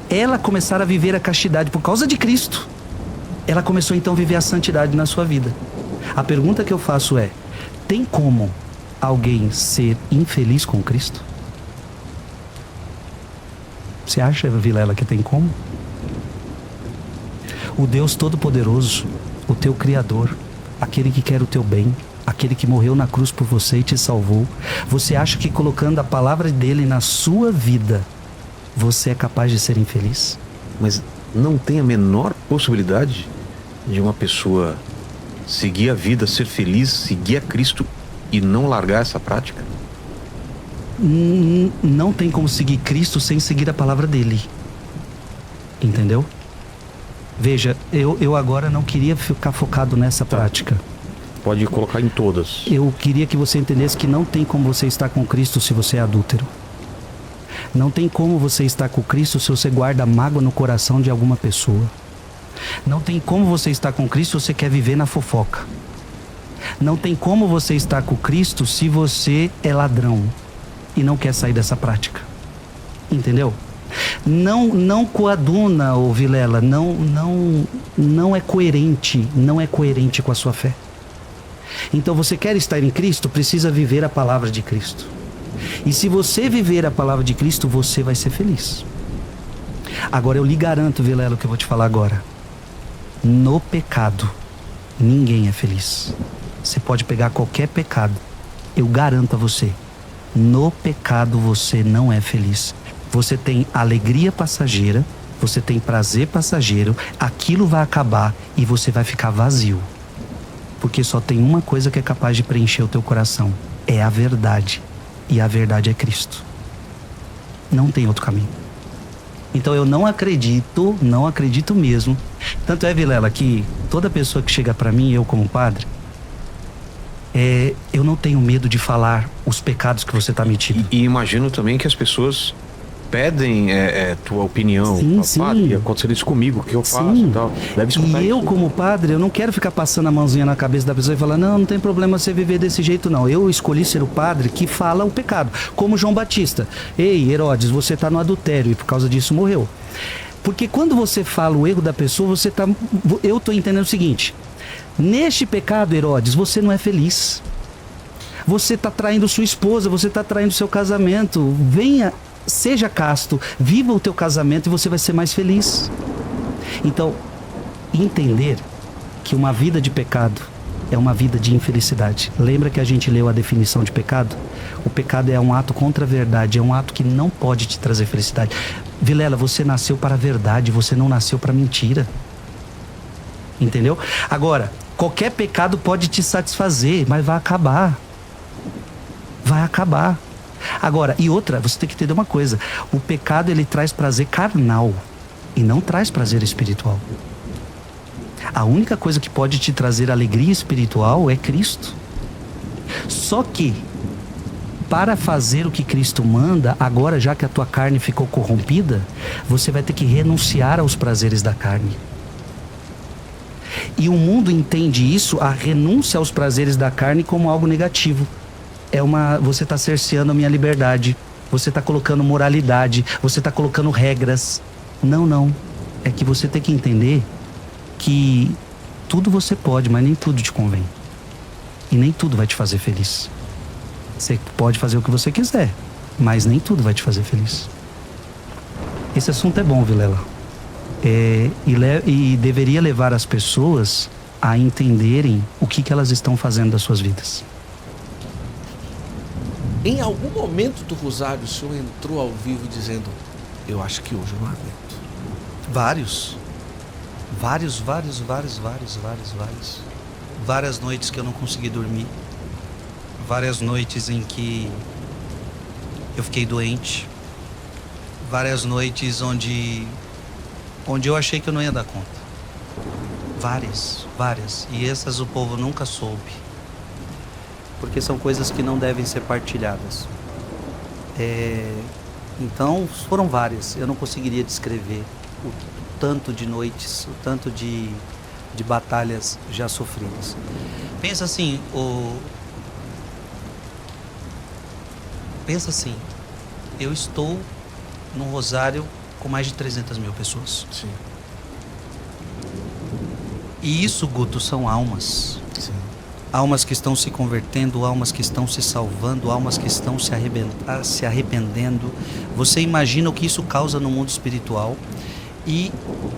Ela começar a viver a castidade por causa de Cristo. Ela começou então a viver a santidade na sua vida. A pergunta que eu faço é: tem como alguém ser infeliz com Cristo? Você acha, Vilela, que tem como? O Deus Todo-Poderoso, o teu Criador, aquele que quer o teu bem, aquele que morreu na cruz por você e te salvou, você acha que colocando a palavra dele na sua vida, você é capaz de ser infeliz? Mas não tem a menor possibilidade de uma pessoa seguir a vida, ser feliz, seguir a Cristo e não largar essa prática? Não tem como seguir Cristo sem seguir a palavra dele. Entendeu? Veja, eu agora não queria ficar focado nessa prática. Pode colocar em todas. Eu queria que você entendesse que não tem como você estar com Cristo se você é adúltero. Não tem como você estar com Cristo se você guarda mágoa no coração de alguma pessoa. Não tem como você estar com Cristo se você quer viver na fofoca. Não tem como você estar com Cristo se você é ladrão e não quer sair dessa prática. Entendeu? Não coaduna, ô Vilela, não é coerente, não é coerente com a sua fé. Então você quer estar em Cristo, precisa viver a palavra de Cristo. E se você viver a palavra de Cristo, você vai ser feliz. Agora eu lhe garanto, Vilela, o que eu vou te falar agora. No pecado, ninguém é feliz. Você pode pegar qualquer pecado, eu garanto a você. No pecado você não é feliz. Você tem alegria passageira, você tem prazer passageiro, aquilo vai acabar e você vai ficar vazio. Porque só tem uma coisa que é capaz de preencher o teu coração, é a verdade. E a verdade é Cristo. Não tem outro caminho. Então eu não acredito mesmo. Tanto é, Vilela, que toda pessoa que chega para mim, eu como padre, eu não tenho medo de falar os pecados que você está metido. E imagino também que as pessoas pedem tua opinião. Sim, Padre, aconteceu isso comigo, o que eu faço e tal. Deve escutar e eu, isso. como padre, eu não quero ficar passando a mãozinha na cabeça da pessoa e falar, não tem problema você viver desse jeito, não. Eu escolhi ser o padre que fala o pecado. Como João Batista. Ei, Herodes, você está no adultério e por causa disso morreu. Porque quando você fala o erro da pessoa, eu estou entendendo o seguinte: neste pecado, Herodes, você não é feliz. Você está traindo sua esposa, você está traindo seu casamento. Venha, seja casto, viva o teu casamento e você vai ser mais feliz. Então, entender que uma vida de pecado é uma vida de infelicidade. Lembra que a gente leu a definição de pecado? O pecado é um ato contra a verdade, é um ato que não pode te trazer felicidade. Vilela, você nasceu para a verdade, você não nasceu para mentira. Entendeu? Agora, qualquer pecado pode te satisfazer, mas vai acabar. Vai acabar. Agora, e outra, você tem que entender uma coisa: o pecado ele traz prazer carnal e não traz prazer espiritual. A única coisa que pode te trazer alegria espiritual é Cristo. Só que, para fazer o que Cristo manda, agora já que a tua carne ficou corrompida, você vai ter que renunciar aos prazeres da carne. E o mundo entende isso, a renúncia aos prazeres da carne, como algo negativo. Você está cerceando a minha liberdade, você está colocando moralidade, você está colocando regras. Não. É que você tem que entender que tudo você pode, mas nem tudo te convém. E nem tudo vai te fazer feliz. Você pode fazer o que você quiser, mas nem tudo vai te fazer feliz. Esse assunto é bom, Vilela. E deveria levar as pessoas a entenderem o que elas estão fazendo das suas vidas. Em algum momento do Rosário, o senhor entrou ao vivo dizendo: eu acho que hoje eu não aguento. Vários. Várias noites que eu não consegui dormir. Várias noites em que eu fiquei doente. Várias noites onde eu achei que eu não ia dar conta. Várias. E essas o povo nunca soube. Porque são coisas que não devem ser partilhadas. Então, foram várias. Eu não conseguiria descrever o tanto de noites, o tanto de batalhas já sofridas. Pensa assim, eu estou num rosário com mais de 300 mil pessoas. Sim. E isso, Guto, são almas. Sim. Almas que estão se convertendo, almas que estão se salvando, almas que estão se arrependendo. Você imagina o que isso causa no mundo espiritual e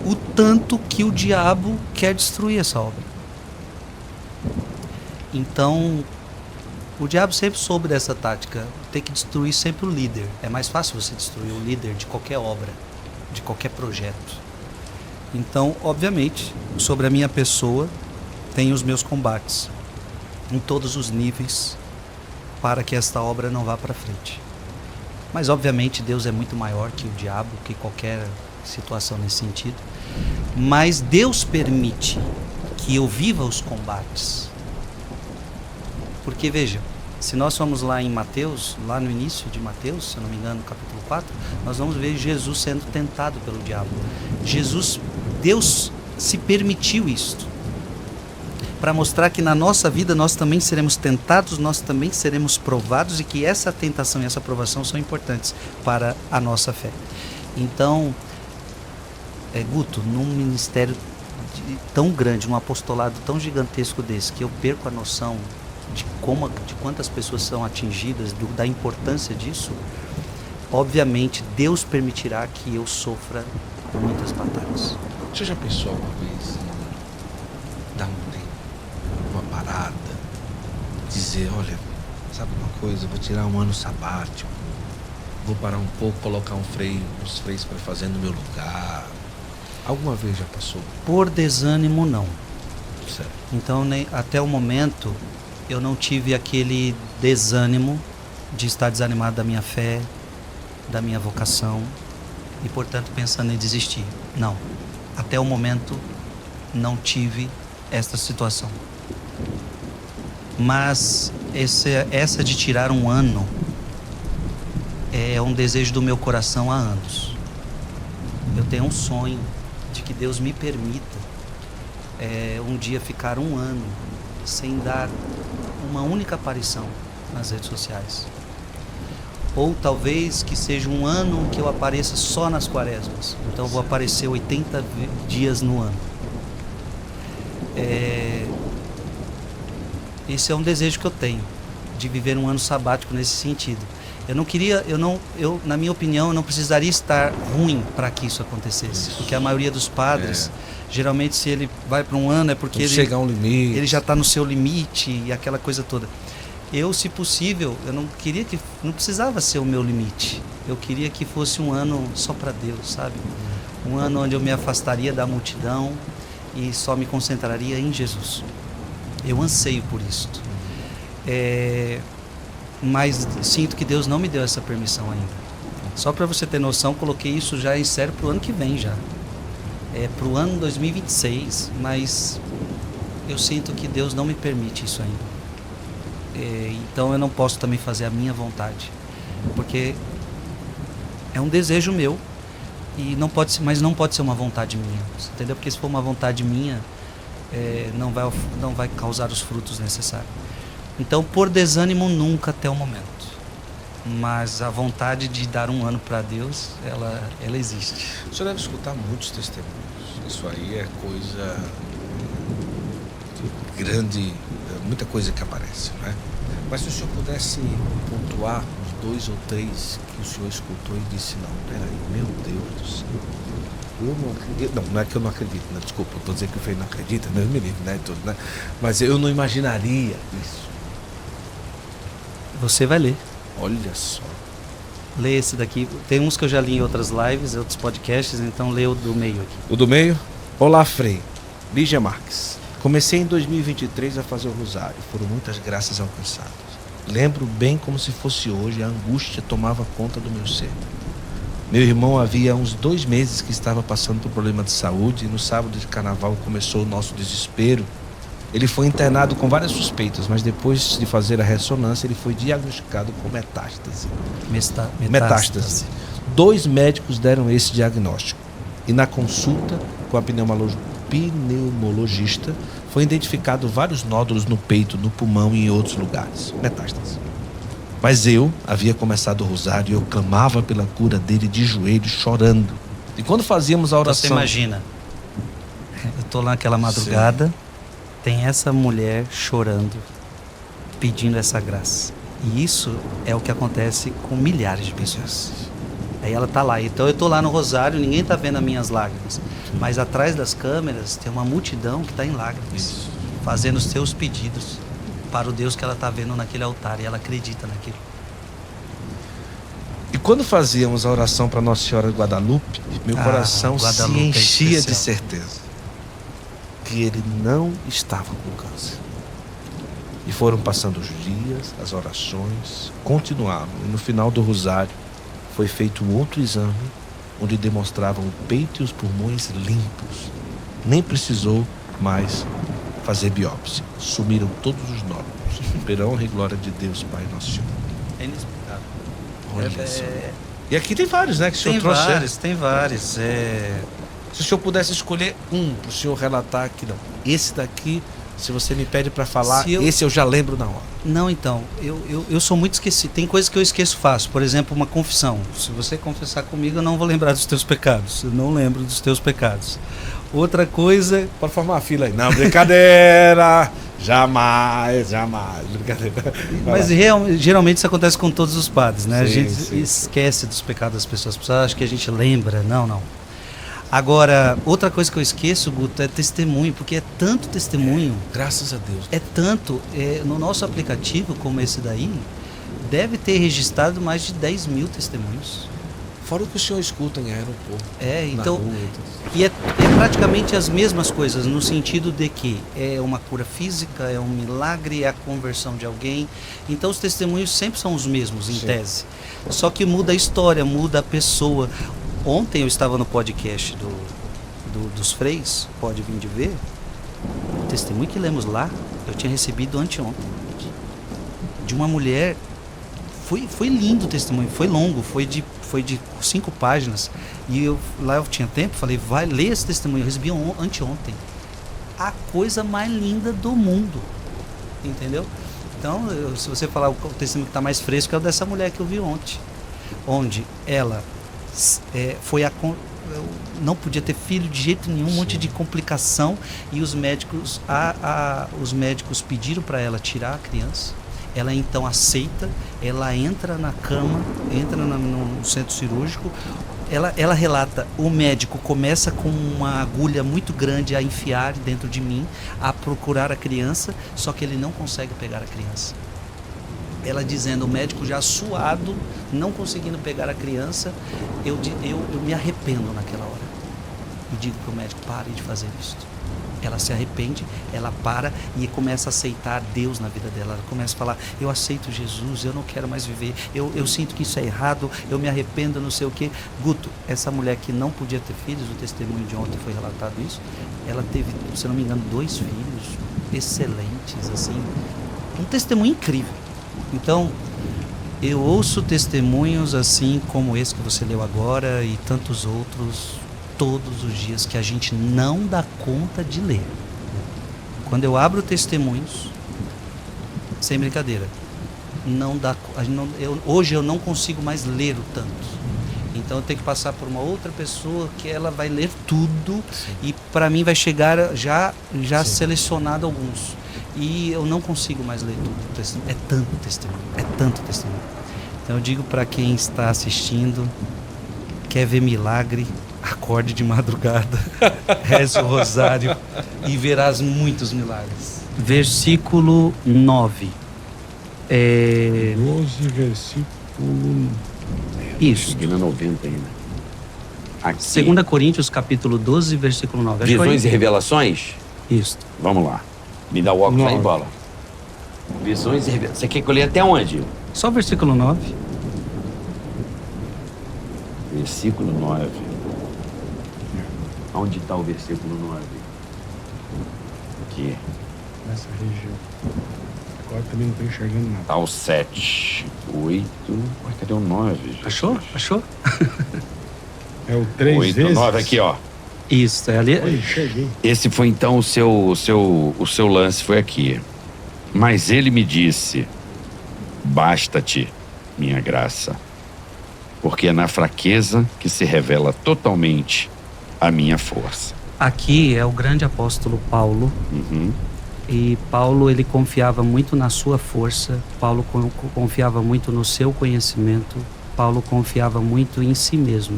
o tanto que o diabo quer destruir essa obra. Então, o diabo sempre soube dessa tática, tem que destruir sempre o líder. É mais fácil você destruir o líder de qualquer obra, de qualquer projeto. Então, obviamente, sobre a minha pessoa, tem os meus combates em todos os níveis para que esta obra não vá para frente. Mas, obviamente, Deus é muito maior que o diabo, que qualquer situação nesse sentido. Mas Deus permite que eu viva os combates. Porque, veja, se nós formos lá em Mateus, lá no início de Mateus, se eu não me engano, no capítulo 4, nós vamos ver Jesus sendo tentado pelo diabo. Deus se permitiu isto, para mostrar que na nossa vida nós também seremos tentados, nós também seremos provados e que essa tentação e essa provação são importantes para a nossa fé. Então, Guto, num ministério tão grande, num apostolado tão gigantesco desse, que eu perco a noção de quantas pessoas são atingidas, da importância disso, obviamente Deus permitirá que eu sofra muitas batalhas. Você já pensou alguma vez em dar um tempo, uma parada, dizer, olha, sabe uma coisa, vou tirar um ano sabático, vou parar um pouco, colocar uns freios para fazer no meu lugar? Alguma vez já passou? Por desânimo, não. Certo. Então, até o momento, eu não tive aquele desânimo de estar desanimado da minha fé, da minha vocação e, portanto, pensando em desistir. Não. Até o momento, não tive esta situação. Mas essa de tirar um ano é um desejo do meu coração há anos. Eu tenho um sonho de que Deus me permita um dia ficar um ano sem dar uma única aparição nas redes sociais. Ou talvez que seja um ano que eu apareça só nas quaresmas. Então eu vou aparecer 80 dias no ano. Esse é um desejo que eu tenho, de viver um ano sabático nesse sentido. Na minha opinião, eu não precisaria estar ruim para que isso acontecesse. Porque a maioria dos padres, geralmente se ele vai para um ano é porque chega a um limite. Ele já está no seu limite e aquela coisa toda. Eu, se possível, eu não precisava ser o meu limite. Eu queria que fosse um ano só para Deus, sabe? Um ano onde eu me afastaria da multidão e só me concentraria em Jesus. Eu anseio por isto. Mas sinto que Deus não me deu essa permissão ainda. Só para você ter noção, coloquei isso já em sério para o ano que vem já. Para o ano 2026, mas eu sinto que Deus não me permite isso ainda. Então eu não posso também fazer a minha vontade, porque é um desejo meu e mas não pode ser uma vontade minha, entendeu? Porque se for uma vontade minha, não vai causar os frutos necessários. Então, por desânimo, nunca até o momento. Mas a vontade de dar um ano para Deus, ela existe. O senhor deve escutar muitos testemunhos. Isso aí é coisa grande, muita coisa que aparece, não é? Mas se o senhor pudesse pontuar uns 2 ou 3 que o senhor escutou e disse, não, peraí, meu Deus do céu, eu não acredito. Não é que eu não acredito, né? Desculpa, eu estou dizendo que o Frei não acredita, Deus me livre, né? Tudo, né? Mas eu não imaginaria isso. Você vai ler. Olha só. Lê esse daqui. Tem uns que eu já li em outras lives, outros podcasts, então lê o do meio aqui. O do meio? Olá, Frei. Lígia Marques. Comecei em 2023 a fazer o rosário. Foram muitas graças alcançadas. Lembro bem como se fosse hoje, a angústia tomava conta do meu ser. Meu irmão havia uns 2 meses que estava passando por problema de saúde e no sábado de carnaval começou o nosso desespero. Ele foi internado com várias suspeitas, mas depois de fazer a ressonância ele foi diagnosticado com metástase. Metástase. 2 médicos deram esse diagnóstico. E na consulta com a pneumologista foi identificado vários nódulos no peito, no pulmão e em outros lugares. Metástase. Mas eu havia começado o rosário e eu clamava pela cura dele de joelhos, chorando. E quando fazíamos a oração... Você imagina, eu tô lá naquela madrugada, tem essa mulher chorando, pedindo essa graça. E isso é o que acontece com milhares de pessoas. Aí ela tá lá. Então eu tô lá no rosário, ninguém tá vendo as minhas lágrimas. Mas atrás das câmeras tem uma multidão que tá em lágrimas, fazendo os seus pedidos para o Deus que ela tá vendo naquele altar. E ela acredita naquilo. E quando fazíamos a oração para Nossa Senhora de Guadalupe, meu coração se enchia de certeza que ele não estava com câncer. E foram passando os dias, as orações continuavam. E no final do rosário foi feito um outro exame, onde demonstravam o peito e os pulmões limpos. Nem precisou mais fazer biópsia. Sumiram todos os nódulos. Pela honra e glória de Deus, Pai Nosso Senhor. É inexplicável. Olha só. E aqui tem vários, né? Que o senhor trouxe. Tem vários. Se o senhor pudesse escolher um para o senhor relatar aqui, não. Esse daqui, se você me pede para falar, esse eu já lembro na hora. Não, então, eu sou muito esquecido. Tem coisas que eu esqueço fácil. Por exemplo, uma confissão. Se você confessar comigo, eu não vou lembrar dos teus pecados. Eu não lembro dos teus pecados. Outra coisa... Pode formar uma fila aí. Não, brincadeira! Jamais. Brincadeira. Mas geralmente isso acontece com todos os padres, né? Sim, a gente sim. esquece dos pecados das pessoas. As pessoas acham que a gente lembra. Não. Agora, outra coisa que eu esqueço, Guto, é testemunho, porque é tanto testemunho. Graças a Deus. É tanto. No nosso aplicativo, como esse daí, deve ter registrado mais de 10 mil testemunhos. Fora o que o senhor escuta em aeroporto. Então. Rua, e é praticamente as mesmas coisas, no sentido de que é uma cura física, é um milagre, é a conversão de alguém. Então os testemunhos sempre são os mesmos, em tese. Só que muda a história, muda a pessoa. Ontem eu estava no podcast dos Freis, pode vir de ver. O testemunho que lemos lá, eu tinha recebido anteontem. De uma mulher. Foi lindo o testemunho, foi longo, foi de 5 páginas. E lá eu tinha tempo, falei, vai ler esse testemunho. Eu recebi anteontem. A coisa mais linda do mundo. Entendeu? Então, se você falar o testemunho que está mais fresco é o dessa mulher que eu vi ontem. Onde ela não podia ter filho de jeito nenhum, um monte de complicação. E os médicos, os médicos pediram para ela tirar a criança. Ela então aceita, ela entra na cama, entra no centro cirúrgico, ela relata, o médico começa com uma agulha muito grande a enfiar dentro de mim, a procurar a criança, só que ele não consegue pegar a criança. Ela dizendo, o médico já suado, não conseguindo pegar a criança, eu me arrependo naquela hora. E digo para o médico, pare de fazer isso. Ela se arrepende, ela para e começa a aceitar Deus na vida dela. Ela começa a falar, eu aceito Jesus, eu não quero mais viver, eu sinto que isso é errado, eu me arrependo, não sei o quê. Guto, essa mulher que não podia ter filhos, o testemunho de ontem foi relatado isso, ela teve, se não me engano, 2 filhos excelentes, assim, um testemunho incrível. Então, eu ouço testemunhos assim como esse que você leu agora e tantos outros todos os dias que a gente não dá conta de ler. Quando eu abro testemunhos, sem brincadeira, hoje eu não consigo mais ler o tanto. Então eu tenho que passar por uma outra pessoa que ela vai ler tudo. Sim. E para mim vai chegar já selecionado alguns. E eu não consigo mais ler tudo. É tanto testemunho. Então eu digo para quem está assistindo, quer ver milagre, acorde de madrugada, reze o rosário e verás muitos milagres. Versículo 9. 12, versículo... Isso. Cheguei na 90 ainda. Aqui. 2 Coríntios, capítulo 12, versículo 9. Acho que Visões foi- e revelações? Isso. Vamos lá. Me dá o óculos aí, 9. bola. Visões e revelações. Você quer que eu leia até onde? Só o versículo 9. Versículo 9. Onde está o versículo 9? Aqui. Nessa região. Agora também não tô enxergando nada. Tá o 7, 8. Ué, cadê o 9? Achou? Achou? É o 3 8, vezes? 9, aqui, ó. Isso, é ali. Oi, enxerguei. Esse foi então o seu lance foi aqui. Mas ele me disse: basta-te, minha graça, porque é na fraqueza que se revela totalmente a minha força. Aqui é o grande apóstolo Paulo. Uhum. E Paulo, ele confiava muito na sua força. Paulo confiava muito no seu conhecimento. Paulo confiava muito em si mesmo.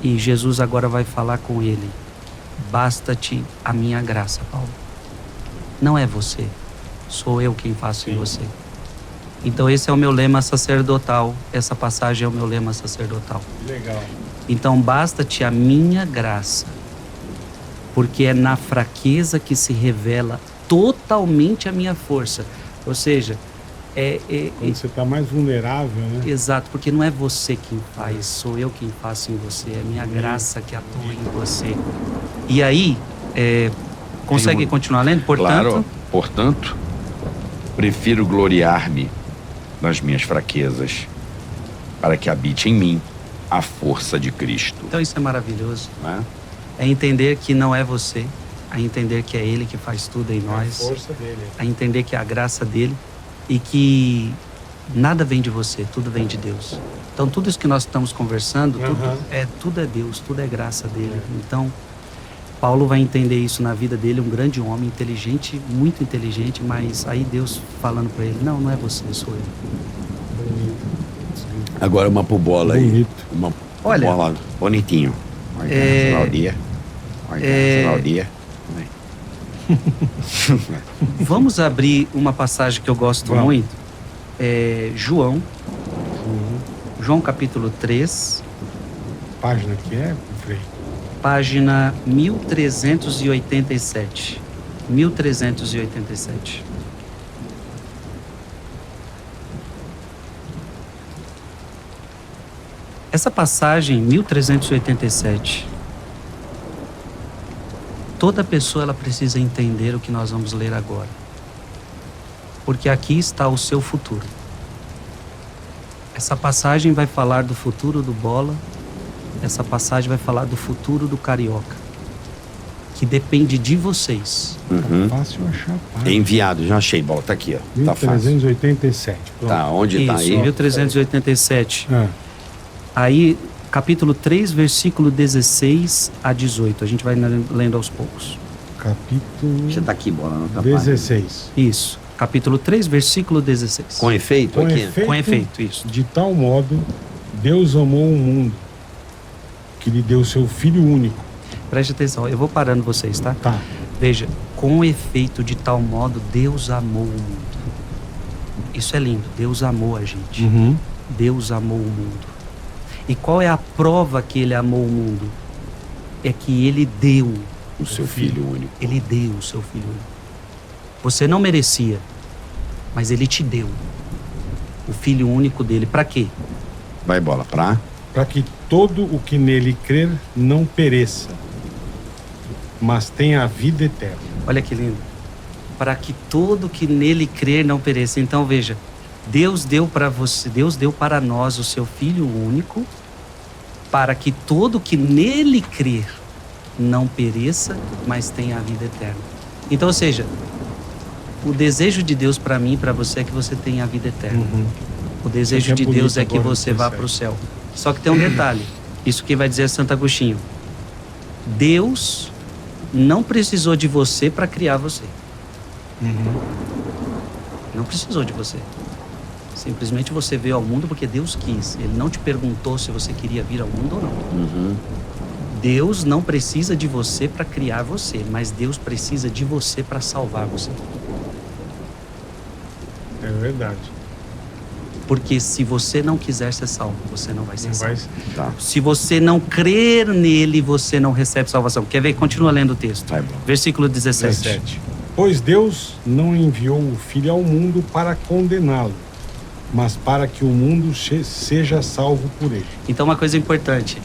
E Jesus agora vai falar com ele: basta-te a minha graça, Paulo. Não é você, sou eu quem faço em você. Então esse é o meu lema sacerdotal. Essa passagem é o meu lema sacerdotal. Legal. Então basta-te a minha graça, porque é na fraqueza que se revela totalmente a minha força. Ou seja, Quando você tá mais vulnerável, né? exato, porque não é você quem faz, sou eu quem faço em você, é minha graça que atua em você. E aí, consegue continuar lendo? Claro, portanto, prefiro gloriar-me nas minhas fraquezas, para que habite em mim a força de Cristo. Então isso é maravilhoso. Né? É entender que não é você, a entender que é Ele que faz tudo em É a nós, força dele. a entender que é a graça dele e que nada vem de você, tudo vem de Deus. Então tudo isso que nós estamos conversando, tudo é Deus, tudo é graça dele. Então Paulo vai entender isso na vida dele, um grande homem, inteligente, muito inteligente, mas aí Deus falando para ele: não é você, sou eu. Agora uma pro bola aí. Bonito. Uma Olha, bola bonitinho. Vamos abrir uma passagem que eu gosto Vamos. muito. João capítulo 3, Página que é, Frei? página 1387. 1387. Essa passagem, 1387, toda pessoa ela precisa entender o que nós vamos ler agora. Porque aqui está o seu futuro. Essa passagem vai falar do futuro do Bola. Essa passagem vai falar do futuro do Carioca, que depende de vocês. Uhum. Fácil achar a página. Enviado, já achei, bola, tá aqui, ó. Tá fácil. 1387. Pronto. Tá, onde tá Isso, aí? 1387. Ah, Aí, capítulo 3, versículo 16 a 18. A gente vai lendo aos poucos. capítulo Já tá aqui, bola, não tá 16. Isso. Capítulo 3, versículo 16. Com efeito Com aqui? efeito, Com efeito, isso. de tal modo, Deus amou o mundo, que lhe deu seu Filho único. Preste atenção, eu vou parando vocês, tá? Tá. Veja, com efeito de tal modo, Deus amou o mundo. Isso é lindo, Deus amou a gente. Deus amou o mundo. E qual é a prova que Ele amou o mundo? É que Ele deu. O seu filho único. Ele deu o seu Filho único. Você não merecia, mas Ele te deu o Filho único dele. Para quê? Vai, bola, pra? Para que todo o que nele crer não pereça, mas tenha a vida eterna. Olha que lindo. Para que todo que nele crer não pereça. Então veja, Deus deu para você, Deus deu para nós o seu Filho único, para que todo que nele crer não pereça, mas tenha a vida eterna. Então, ou seja, o desejo de Deus para mim e para você é que você tenha a vida eterna. O desejo de Deus é que você vá para o céu. Só que tem um detalhe, isso que vai dizer Santo Agostinho. Deus não precisou de você para criar você. Não precisou de você. Simplesmente você veio ao mundo porque Deus quis. Ele não te perguntou se você queria vir ao mundo ou não. Deus não precisa de você para criar você, mas Deus precisa de você para salvar você. É verdade. Porque se você não quiser ser salvo, você não vai ser Não salvo. vai. Tá. Se você não crer nele, você não recebe salvação. Quer ver? Continua lendo o texto. Vai bom. Versículo 17. 17. Pois Deus não enviou o Filho ao mundo para condená-lo, mas para que o mundo seja salvo por ele. Então, uma coisa importante.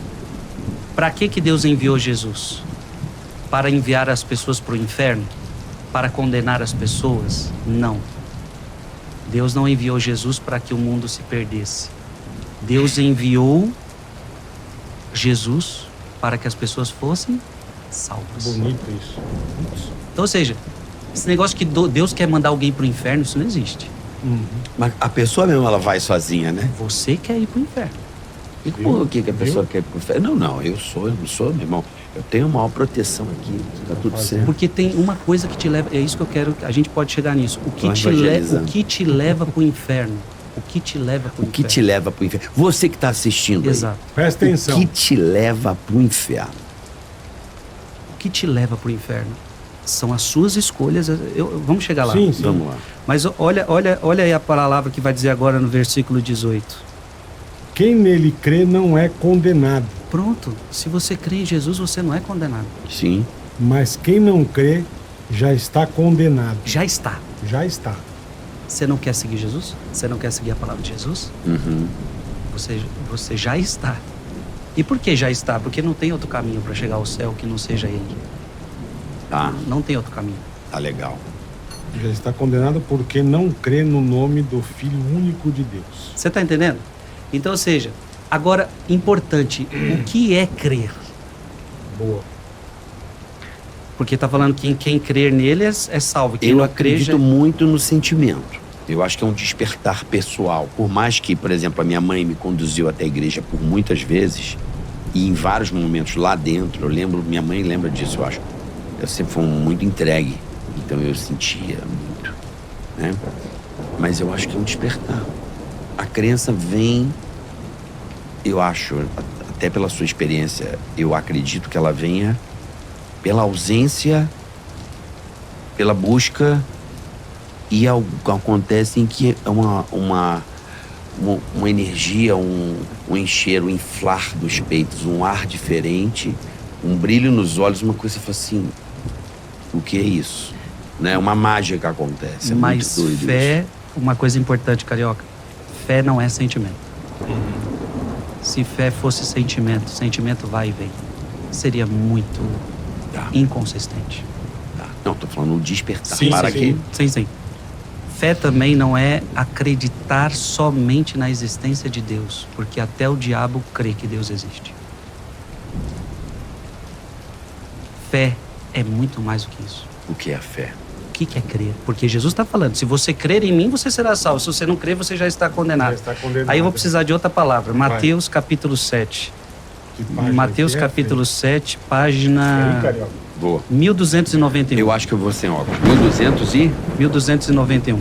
Para que Deus enviou Jesus? Para enviar as pessoas para o inferno? Para condenar as pessoas? Não. Deus não enviou Jesus para que o mundo se perdesse. Deus enviou Jesus para que as pessoas fossem salvas. Bonito isso. Então, ou seja, esse negócio que Deus quer mandar alguém para o inferno, isso não existe. Mas a pessoa mesmo, ela vai sozinha, né? Você quer ir para o inferno. E por que a pessoa quer ir pro inferno? Não, eu não sou, meu irmão. Eu tenho maior proteção aqui, tá tudo certo. Porque tem uma coisa que te leva, é isso que eu quero, a gente pode chegar nisso. O que Tô te evangelizando. leva para o inferno? O que te leva para o O que inferno? te leva pro inferno? Você que tá assistindo Exato. Presta aí. atenção. O que te leva pro inferno? O que te leva para o inferno? São as suas escolhas. Vamos chegar lá. Sim, sim. Vamos lá. Mas olha aí a palavra que vai dizer agora no versículo 18. Quem nele crê não é condenado, Pronto. Se você crê em Jesus, você não é condenado. Sim. mas quem não crê já está condenado. Já está. Já está. Você não quer seguir Jesus? Você não quer seguir a palavra de Jesus? Uhum. Você já está. E por que já está? Porque não tem outro caminho para chegar ao céu que não seja Ele. Tá, Não tem outro caminho. tá legal. Já está condenado porque não crê no nome do Filho único de Deus. Você está entendendo? Então, ou seja, agora, importante, o que é crer? Boa. Porque está falando que quem crer nele é salvo. Quem Eu não crer acredito muito no sentimento. Eu acho que é um despertar pessoal. Por mais que, por exemplo, a minha mãe me conduziu até a igreja por muitas vezes, e em vários momentos lá dentro, eu lembro, minha mãe lembra disso, eu acho. Eu sempre fui muito entregue, então eu sentia muito, né? Mas eu acho que é um despertar. A crença vem, eu acho, até pela sua experiência, eu acredito que ela venha pela ausência, pela busca, e algo acontece em que é uma energia, um encher, um inflar dos peitos, um ar diferente, um brilho nos olhos, uma coisa que você fala assim, o que é isso? Né? Uma mágica que acontece, é Mas muito doido fé, isso. uma coisa importante, Carioca, fé não é sentimento. Se fé fosse sentimento, sentimento vai e vem. Seria muito Tá. inconsistente. Tá. Não, tô falando o despertar. Sim, Para sim. quê? Sim. Fé também não é acreditar somente na existência de Deus, porque até o diabo crê que Deus existe. Fé é muito mais do que isso. O que é a fé? O que é crer? Porque Jesus está falando, se você crer em mim, você será salvo. Se você não crer, você já está condenado. Já está condenado. Aí eu vou precisar de outra palavra. Vai. Mateus capítulo 7. Que página Mateus que é, capítulo filho? 7, Aí, página Carioca. Boa. 1291. Eu acho que eu vou sem óculos. 1200 e? 1291.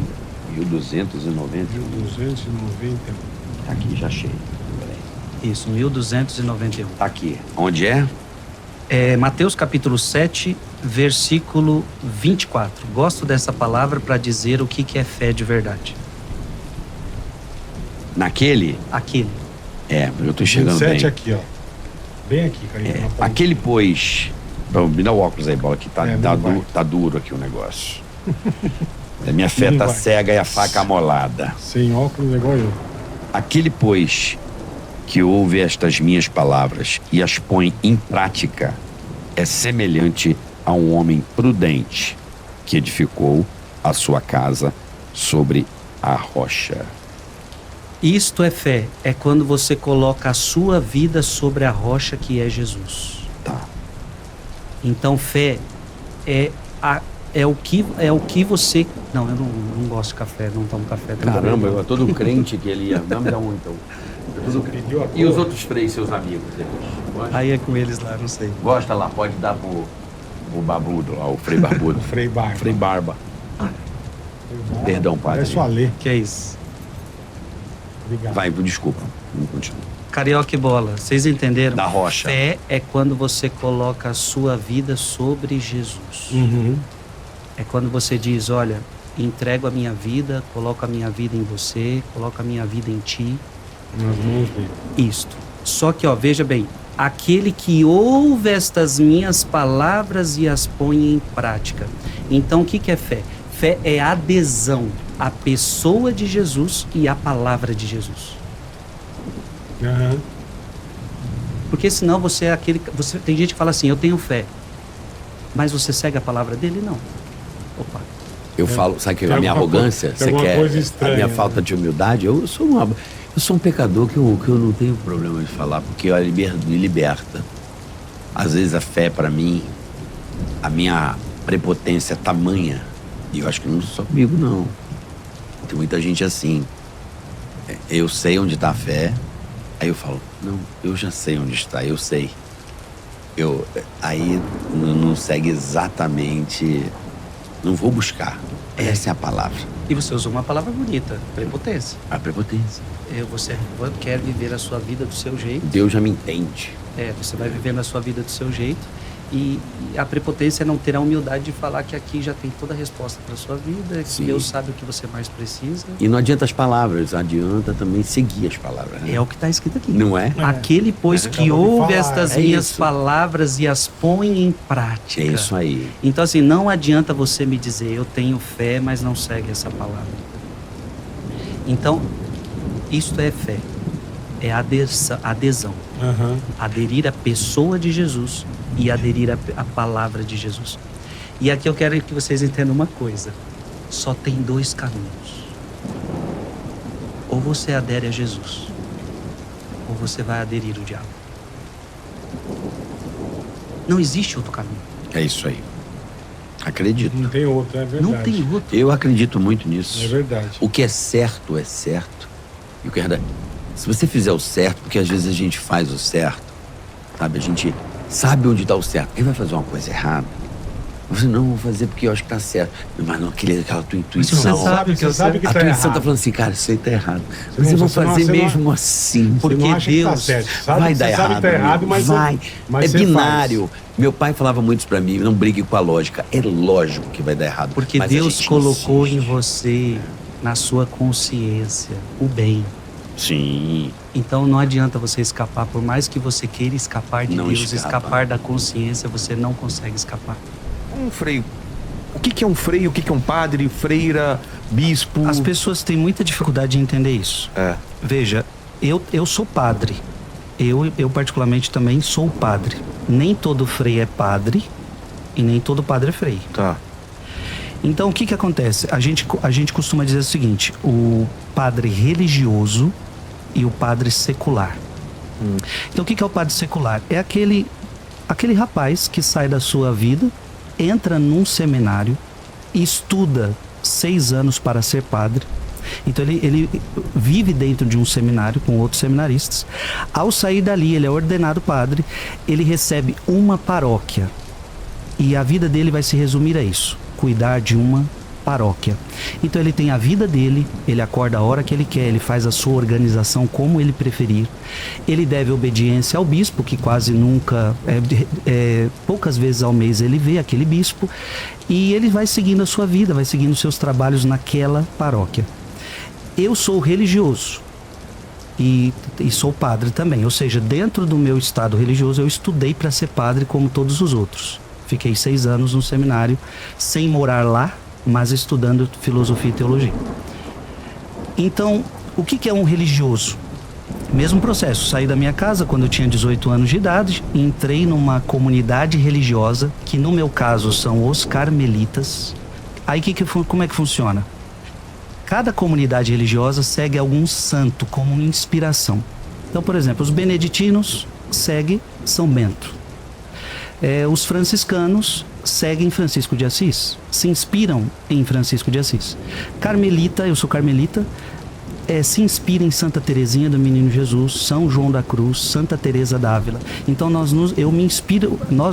1290. 1291. Tá aqui, já achei. Isso, 1291. Tá aqui. Onde é? É Mateus capítulo 7, versículo 24. Gosto dessa palavra para dizer o que é fé de verdade. Naquele? Aquele. É, eu tô chegando 27 bem. aqui, ó. Bem aqui, Carioca. na ponta. Aquele, pois... Me dá o óculos aí, bola, que tá, É, não vai. tá duro aqui o negócio. A minha fé Não tá vai. cega e a faca amolada. Sem óculos é igual eu. Aquele, pois, que ouve estas minhas palavras e as põe em prática, é semelhante a um homem prudente que edificou a sua casa sobre a rocha. Isto é fé. É quando você coloca a sua vida sobre a rocha que é Jesus. Tá. Então fé é o que você... Não, eu não gosto de café, não tomo café. Caramba, eu todo crente que ele ia. Não me dá um, então. Pediu a E os cor. outros três, seus amigos? Eles gostam? Aí é com eles lá, não sei. Gosta lá, pode dar pro babudo lá, o Frei Barbudo. Frei Barba. Frei Barba. Perdão, padre. É só ler. Que é isso? Obrigado. Vai, desculpa. Não continua. Carioca e bola, vocês entenderam? Da rocha. Fé é quando você coloca a sua vida sobre Jesus. Uhum. É quando você diz, olha, entrego a minha vida, coloco a minha vida em você, coloco a minha vida em ti. Nas mãos dele. Isto. Só que, veja bem, aquele que ouve estas minhas palavras e as põe em prática. Então, o que é fé? Fé é adesão à pessoa de Jesus e à palavra de Jesus. Aham. Porque senão você é aquele... tem gente que fala assim, eu tenho fé. Mas você segue a palavra dele? Não. Opa. Eu falo, sabe que Tem a minha alguma arrogância, tem você alguma quer coisa a estranha, minha né? falta de humildade, eu sou um pecador que eu não tenho problema de falar, porque me liberta. Às vezes a fé para mim, a minha prepotência é tamanha, e eu acho que não é só comigo não. Tem muita gente assim. Eu sei onde está a fé, aí eu falo, não, eu já sei onde está, eu sei. Aí não segue exatamente, não vou buscar. Essa é a palavra. E você usou uma palavra bonita, prepotência. A prepotência. Você quer viver a sua vida do seu jeito. Deus já me entende. Você vai vivendo a sua vida do seu jeito. E a prepotência é não ter a humildade de falar que aqui já tem toda a resposta para a sua vida, Sim. que Deus sabe o que você mais precisa. E não adianta as palavras, adianta também seguir as palavras. Né? É o que está escrito aqui. Não é? Aquele, pois, que acabou de ouve falar, estas é minhas isso. palavras e as põe em prática. É isso aí. Então, assim, não adianta você me dizer, eu tenho fé, mas não segue essa palavra. Então, isto é fé. É adesão. Aham. Aderir à pessoa de Jesus e aderir à palavra de Jesus. E aqui eu quero que vocês entendam uma coisa. Só tem dois caminhos. Ou você adere a Jesus, ou você vai aderir ao diabo. Não existe outro caminho. É isso aí. Acredito. Não tem outro, é verdade. Não tem outro. Eu acredito muito nisso. É verdade. O que é certo é certo. E o que é verdade. Se você fizer o certo, porque às vezes a gente faz o certo, sabe? A gente sabe onde está o certo. Quem vai fazer uma coisa errada? Você não vou fazer porque eu acho que tá certo. Mas não, aquela tua intuição. Você sabe que Você sabe que a tá tua intuição errado. tá falando assim, cara, isso aí tá errado. Você Mas eu não- vou você não- fazer você não- mesmo assim. Você Porque não acha que tá Deus certo. Sabe vai que dar você sabe errado. que tá errado, amigo. mas vai. mas É você binário. Meu pai falava muito isso pra mim, não brigue com a lógica. É lógico que vai dar errado. Porque mas a Deus gente colocou em insiste. você, na sua consciência, o bem. Sim. Então não adianta você escapar, por mais que você queira escapar de Não Deus, escapa. escapar da consciência, você não consegue escapar. Um freio. O que é um freio? O que é um padre, freira, bispo? As pessoas têm muita dificuldade de entender isso. É. Veja, eu sou padre. Eu particularmente também sou padre. Nem todo freio é padre e nem todo padre é freio. Tá. Então o que acontece? A gente costuma dizer o seguinte: o padre religioso e o padre secular. Então o que é o padre secular? É aquele rapaz que sai da sua vida, entra num seminário, estuda 6 anos para ser padre. Então ele vive dentro de um seminário com outros seminaristas. Ao sair dali, ele é ordenado padre, ele recebe uma paróquia. E a vida dele vai se resumir a isso: cuidar de uma paróquia. Então ele tem a vida dele, ele acorda a hora que ele quer, ele faz a sua organização como ele preferir. Ele deve obediência ao bispo, que quase nunca, poucas vezes ao mês ele vê aquele bispo, e ele vai seguindo a sua vida, vai seguindo os seus trabalhos naquela paróquia. Eu sou religioso e sou padre também, ou seja, dentro do meu estado religioso eu estudei para ser padre como todos os outros. Fiquei 6 anos no seminário, sem morar lá, mas estudando filosofia e teologia. Então, o que é um religioso? Mesmo processo, saí da minha casa quando eu tinha 18 anos de idade, entrei numa comunidade religiosa, que no meu caso são os carmelitas. Aí como é que funciona? Cada comunidade religiosa segue algum santo como uma inspiração. Então, por exemplo, os beneditinos seguem São Bento. Os franciscanos seguem Francisco de Assis, se inspiram em Francisco de Assis. Carmelita, eu sou carmelita, se inspira em Santa Teresinha do Menino Jesus, São João da Cruz, Santa Teresa d'Ávila. Então nós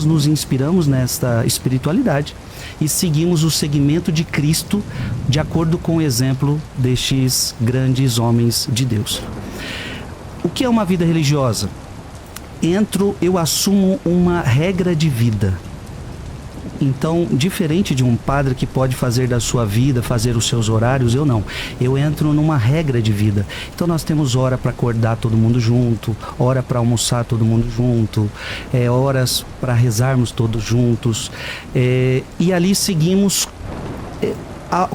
nos inspiramos nesta espiritualidade e seguimos o segmento de Cristo de acordo com o exemplo destes grandes homens de Deus. O que é uma vida religiosa? Eu assumo uma regra de vida. Então, diferente de um padre que pode fazer da sua vida, fazer os seus horários, eu não. Eu entro numa regra de vida. Então, nós temos hora para acordar todo mundo junto, hora para almoçar todo mundo junto, horas para rezarmos todos juntos. E ali seguimos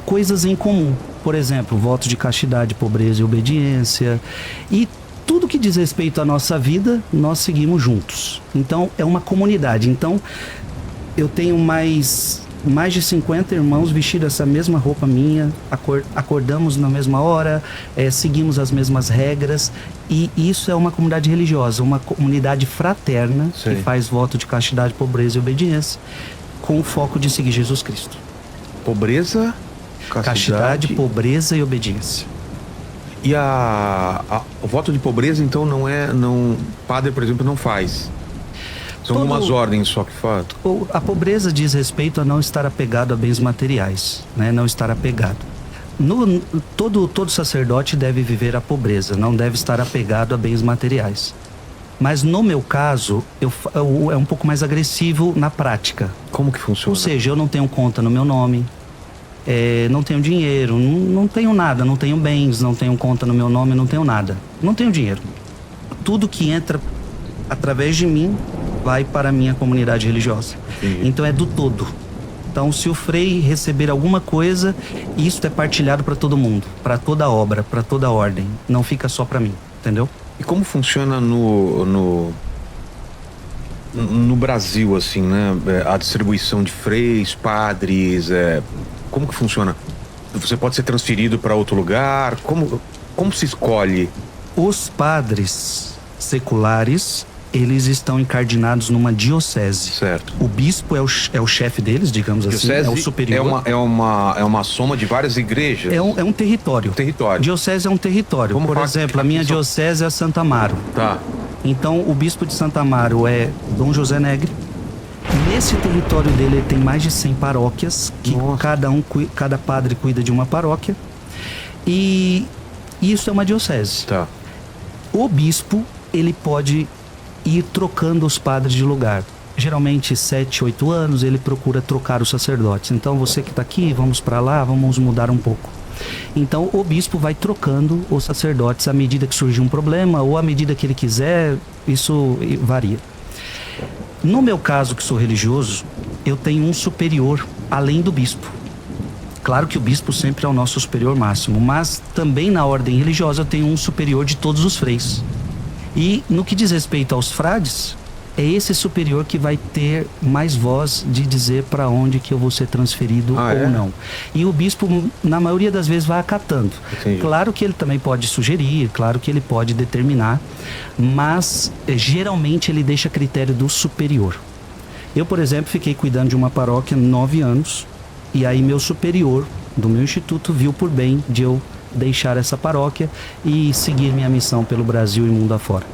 coisas em comum. Por exemplo, votos de castidade, pobreza e obediência. E tudo que diz respeito à nossa vida, nós seguimos juntos. Então, é uma comunidade. Então, eu tenho mais de 50 irmãos vestidos essa mesma roupa minha, acordamos na mesma hora, seguimos as mesmas regras, e isso é uma comunidade religiosa, uma comunidade fraterna. Sim. Que faz voto de castidade, pobreza e obediência, com o foco de seguir Jesus Cristo. Pobreza, Castidade, pobreza e obediência. E o voto de pobreza, então, não, padre, por exemplo, não faz. São algumas ordens só que faz. A pobreza diz respeito a não estar apegado a bens materiais, né? Não estar apegado. Todo sacerdote deve viver a pobreza, não deve estar apegado a bens materiais. Mas no meu caso, é um pouco mais agressivo na prática. Como que funciona? Ou seja, eu não tenho conta no meu nome, não tenho dinheiro, não tenho nada, não tenho bens, não tenho conta no meu nome, não tenho nada. Não tenho dinheiro. Tudo que entra através de mim vai para a minha comunidade religiosa. Entendi. Então é do todo. Então, se o frei receber alguma coisa, isso é partilhado para todo mundo, para toda obra, para toda ordem. Não fica só para mim, entendeu? E como funciona no Brasil, assim, né? A distribuição de freis, padres, como que funciona? Você pode ser transferido para outro lugar? Como se escolhe? Os padres seculares, eles estão encardinados numa diocese. Certo. O bispo é o chefe deles, digamos assim, é o superior. É uma soma de várias igrejas. É um território. Diocese é um território. Por exemplo, a minha diocese é Santa Amaro. Tá. Então, o bispo de Santa Amaro é Dom José Negre. Nesse território dele, ele tem mais de 100 paróquias, que cada padre cuida de uma paróquia. E isso é uma diocese. Tá. O bispo, ele pode ir trocando os padres de lugar. Geralmente 7, 8 anos ele procura trocar os sacerdotes. Então você que está aqui, vamos para lá, vamos mudar um pouco. Então o bispo vai trocando os sacerdotes à medida que surge um problema ou à medida que ele quiser, isso varia. No meu caso, que sou religioso, eu tenho um superior além do bispo. Claro que o bispo sempre é o nosso superior máximo, mas também na ordem religiosa eu tenho um superior de todos os freis. E no que diz respeito aos frades, é esse superior que vai ter mais voz de dizer para onde que eu vou ser transferido ou não. E o bispo, na maioria das vezes, vai acatando. Entendi. Claro que ele também pode sugerir, claro que ele pode determinar, mas geralmente ele deixa a critério do superior. Eu, por exemplo, fiquei cuidando de uma paróquia 9 anos, e aí meu superior do meu instituto viu por bem de eu deixar essa paróquia e seguir minha missão pelo Brasil e mundo afora.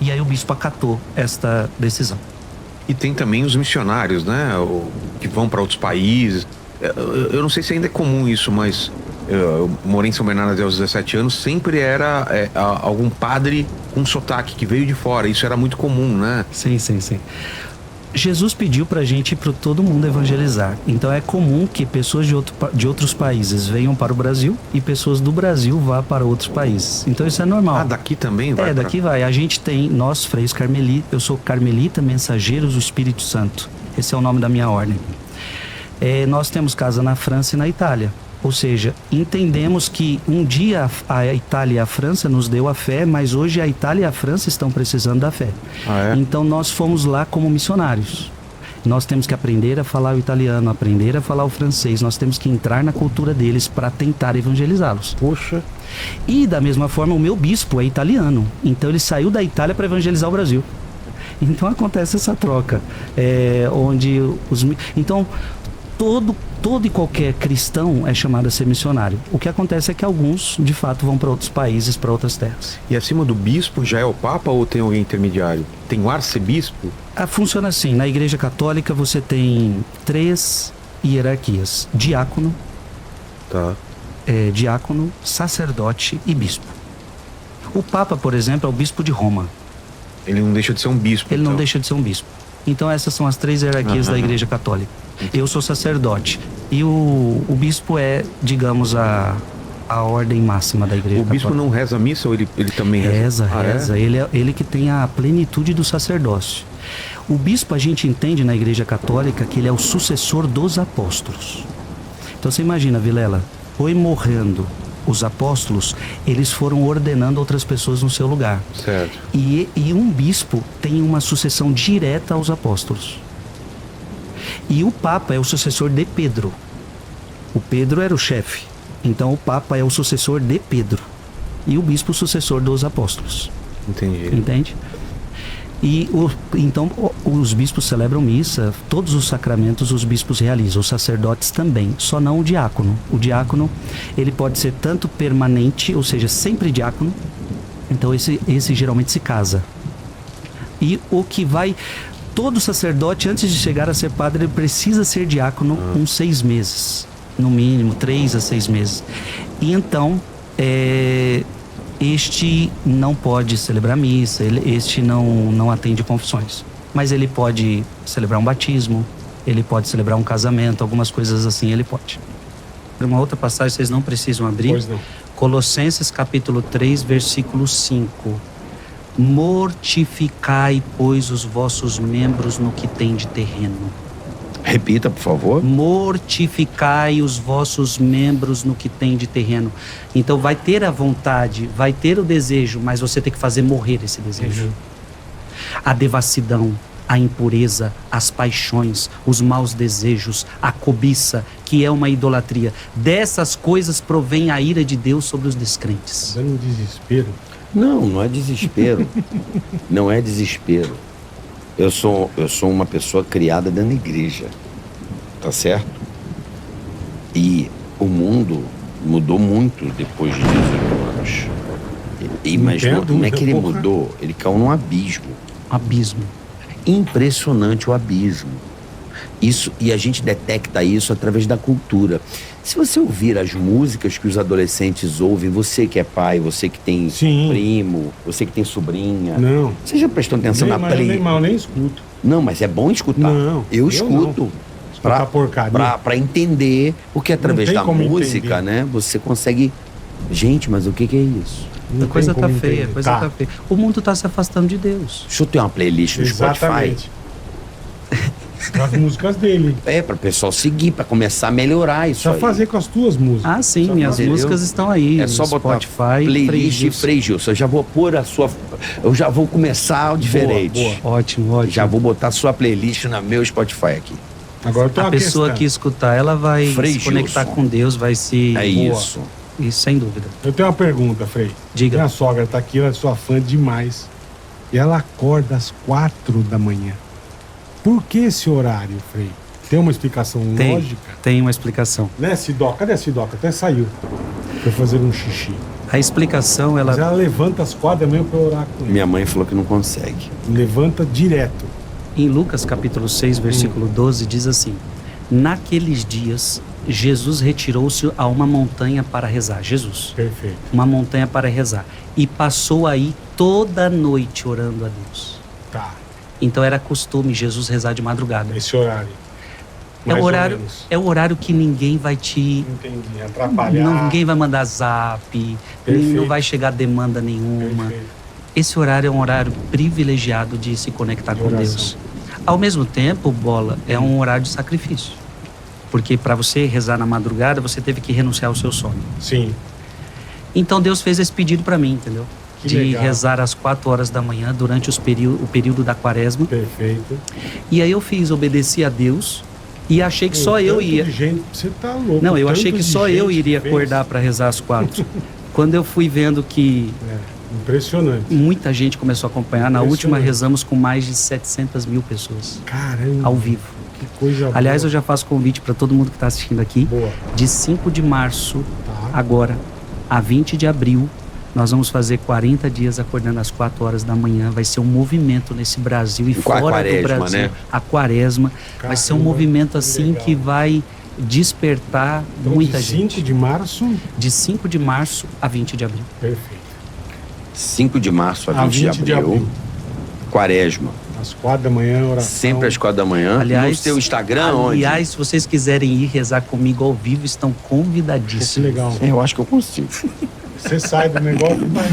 E aí o bispo acatou esta decisão. E tem também os missionários, né? Que vão para outros países. Eu não sei se ainda é comum isso, mas eu morei em São Bernardo até os 17 anos, sempre era algum padre com sotaque que veio de fora. Isso era muito comum, né? Sim. Jesus pediu pra gente ir para todo mundo evangelizar. Então é comum que pessoas de outros países venham para o Brasil e pessoas do Brasil vá para outros países. Então isso é normal. Ah, daqui também vai? Daqui vai. A gente tem, nós freis carmelitas, eu sou carmelita, mensageiros do Espírito Santo. Esse é o nome da minha ordem. Nós temos casa na França e na Itália. Ou seja, entendemos que um dia a Itália e a França nos deu a fé, mas hoje a Itália e a França estão precisando da fé. Então nós fomos lá como missionários. Nós temos que aprender a falar o italiano, aprender a falar o francês. Nós temos que entrar na cultura deles para tentar evangelizá-los. Poxa. E da mesma forma, o meu bispo é italiano. Então ele saiu da Itália para evangelizar o Brasil. Então acontece essa troca. Então todo e qualquer cristão é chamado a ser missionário. O que acontece é que alguns, de fato, vão para outros países, para outras terras. E acima do bispo já é o papa ou tem alguém intermediário? Tem o arcebispo? Funciona assim, na Igreja Católica você tem 3 hierarquias: diácono, diácono, sacerdote e bispo. O papa, por exemplo, é o bispo de Roma. Ele não deixa de ser um bispo. Ele não deixa de ser um bispo. Então essas são as 3 hierarquias da Igreja Católica. Eu sou sacerdote. E o bispo é, digamos, a ordem máxima da igreja O bispo católica. não reza a missa ou ele também reza? Reza. Ele que tem a plenitude do sacerdócio. O bispo, a gente entende na igreja católica que ele é o sucessor dos apóstolos. Então você imagina, Vilela, foi morrendo os apóstolos, eles foram ordenando outras pessoas no seu lugar. Certo. E um bispo tem uma sucessão direta aos apóstolos. E o Papa é o sucessor de Pedro. O Pedro era o chefe. Então o Papa é o sucessor de Pedro. E o bispo o sucessor dos apóstolos. Entendi. Entende? E então os bispos celebram missa, todos os sacramentos os bispos realizam, os sacerdotes também, só não o diácono. O diácono, ele pode ser tanto permanente, ou seja, sempre diácono. Então esse geralmente se casa. E o que vai... Todo sacerdote, antes de chegar a ser padre, ele precisa ser diácono uns 6 meses. No mínimo, 3 a 6 meses. E então, este não pode celebrar missa, este não atende confissões. Mas ele pode celebrar um batismo, ele pode celebrar um casamento, algumas coisas assim ele pode. Uma outra passagem, vocês não precisam abrir. Pois não. Colossenses capítulo 3, versículo 5. Mortificai, pois, os vossos membros no que tem de terreno. Repita, por favor. Mortificai os vossos membros no que tem de terreno. Então vai ter a vontade, vai ter o desejo, mas você tem que fazer morrer esse desejo. A devassidão, a impureza, as paixões, os maus desejos, a cobiça, que é uma idolatria. Dessas coisas provém a ira de Deus sobre os descrentes. Dando um desespero. Não é desespero. Não é desespero. Eu sou uma pessoa criada dentro da igreja, tá certo? E o mundo mudou muito depois de 18 anos. Mas não é que ele mudou, ele caiu num abismo. Abismo. Impressionante o abismo. Isso, e a gente detecta isso através da cultura. Se você ouvir as músicas que os adolescentes ouvem, você que é pai, você que tem primo, você que tem sobrinha, Não. você já prestou atenção na playlist? Eu nem escuto. Não, mas é bom escutar. Não, eu escuto. Escutar porcaria. Pra entender, porque através da música, né, você consegue... Gente, mas o que é isso? A coisa tá feia, tá feia. O mundo tá se afastando de Deus. Deixa eu ter uma playlist no Spotify. As músicas dele. Para o pessoal seguir, para começar a melhorar isso. Só fazer com as tuas músicas. Ah, sim, minhas músicas estão aí. É só botar Spotify, playlist Frei Gilson. Eu já vou pôr a sua. Eu já vou começar diferente. Boa. Ótimo. Já vou botar a sua playlist no meu Spotify aqui. Agora a pessoa que escutar, ela vai se conectar com Deus, vai se. É isso. Isso, sem dúvida. Eu tenho uma pergunta, Frei. Diga. Minha sogra tá aqui, ela é sua fã demais. E ela acorda às 4 da manhã. Por que esse horário, Frei? Tem uma explicação lógica? Tem uma explicação. Né, Sidoca? Cadê a Sidoca? Até saiu. Foi fazer um xixi. A explicação, Mas ela levanta às 4 da manhã para orar com ele. Minha mãe falou que não consegue. Levanta direto. Em Lucas capítulo 6, versículo 12, diz assim: naqueles dias, Jesus retirou-se a uma montanha para rezar. Jesus. Perfeito. Uma montanha para rezar. E passou aí toda a noite orando a Deus. Tá. Então era costume Jesus rezar de madrugada. Esse horário. É o horário que ninguém vai te... Entendi. Atrapalhar. Ninguém vai mandar zap. Não vai chegar demanda nenhuma. Perfeito. Esse horário é um horário privilegiado de se conectar com Deus. Ao mesmo tempo, Bola, é um horário de sacrifício. Porque para você rezar na madrugada, você teve que renunciar ao seu sono. Sim. Então Deus fez esse pedido para mim, entendeu? Que de legal. rezar às 4 horas da manhã durante o período da quaresma. Perfeito. E aí eu obedeci a Deus e achei que só eu ia. Você tá louco. Não, eu achei Tanto que de só eu gente iria fez. acordar para rezar às 4. Quando eu fui vendo que impressionante. muita gente começou a acompanhar, na última Impressionante. rezamos com mais de 700 mil pessoas. Caramba. Ao vivo. Que coisa Aliás, boa. eu já faço convite para todo mundo que está assistindo aqui. Boa. De 5 de março, Tá. agora, a 20 de abril, nós vamos fazer 40 dias acordando às 4 horas da manhã. Vai ser um movimento nesse Brasil e Com a fora quaresma, do Brasil. né? A quaresma. Vai ser um Caramba, movimento assim legal. que vai despertar Então, muita de gente. 5 de março. De 5 de março a 20 de abril. Perfeito. 5 de março a A 20 de abril. Quaresma. Às Às 4 da manhã, oração. Sempre às 4 da manhã. Aliás, no seu Instagram, aliás, se vocês quiserem ir rezar comigo ao vivo, estão Que convidadíssimos. legal. onde? Eu acho que eu consigo. Você sai do negócio e vai.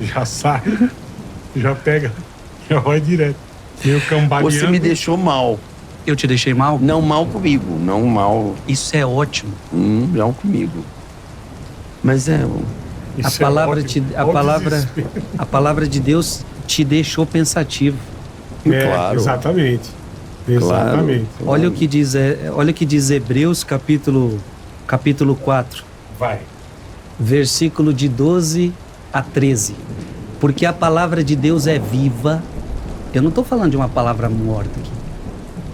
Já sai, já pega, já vai direto. Meio cambaleando. Você me deixou mal. Eu te deixei mal? Não mal comigo, não mal, Isso é ótimo. não comigo. Mas Isso A palavra, ótimo. a, Olha o palavra, desespero. a palavra de Deus te deixou pensativo. claro. Exatamente. Claro. Exatamente. Olha o que diz Hebreus capítulo 4, Vai. versículo de 12 a 13. Porque a palavra de Deus é viva. Eu não estou falando de uma palavra morta aqui.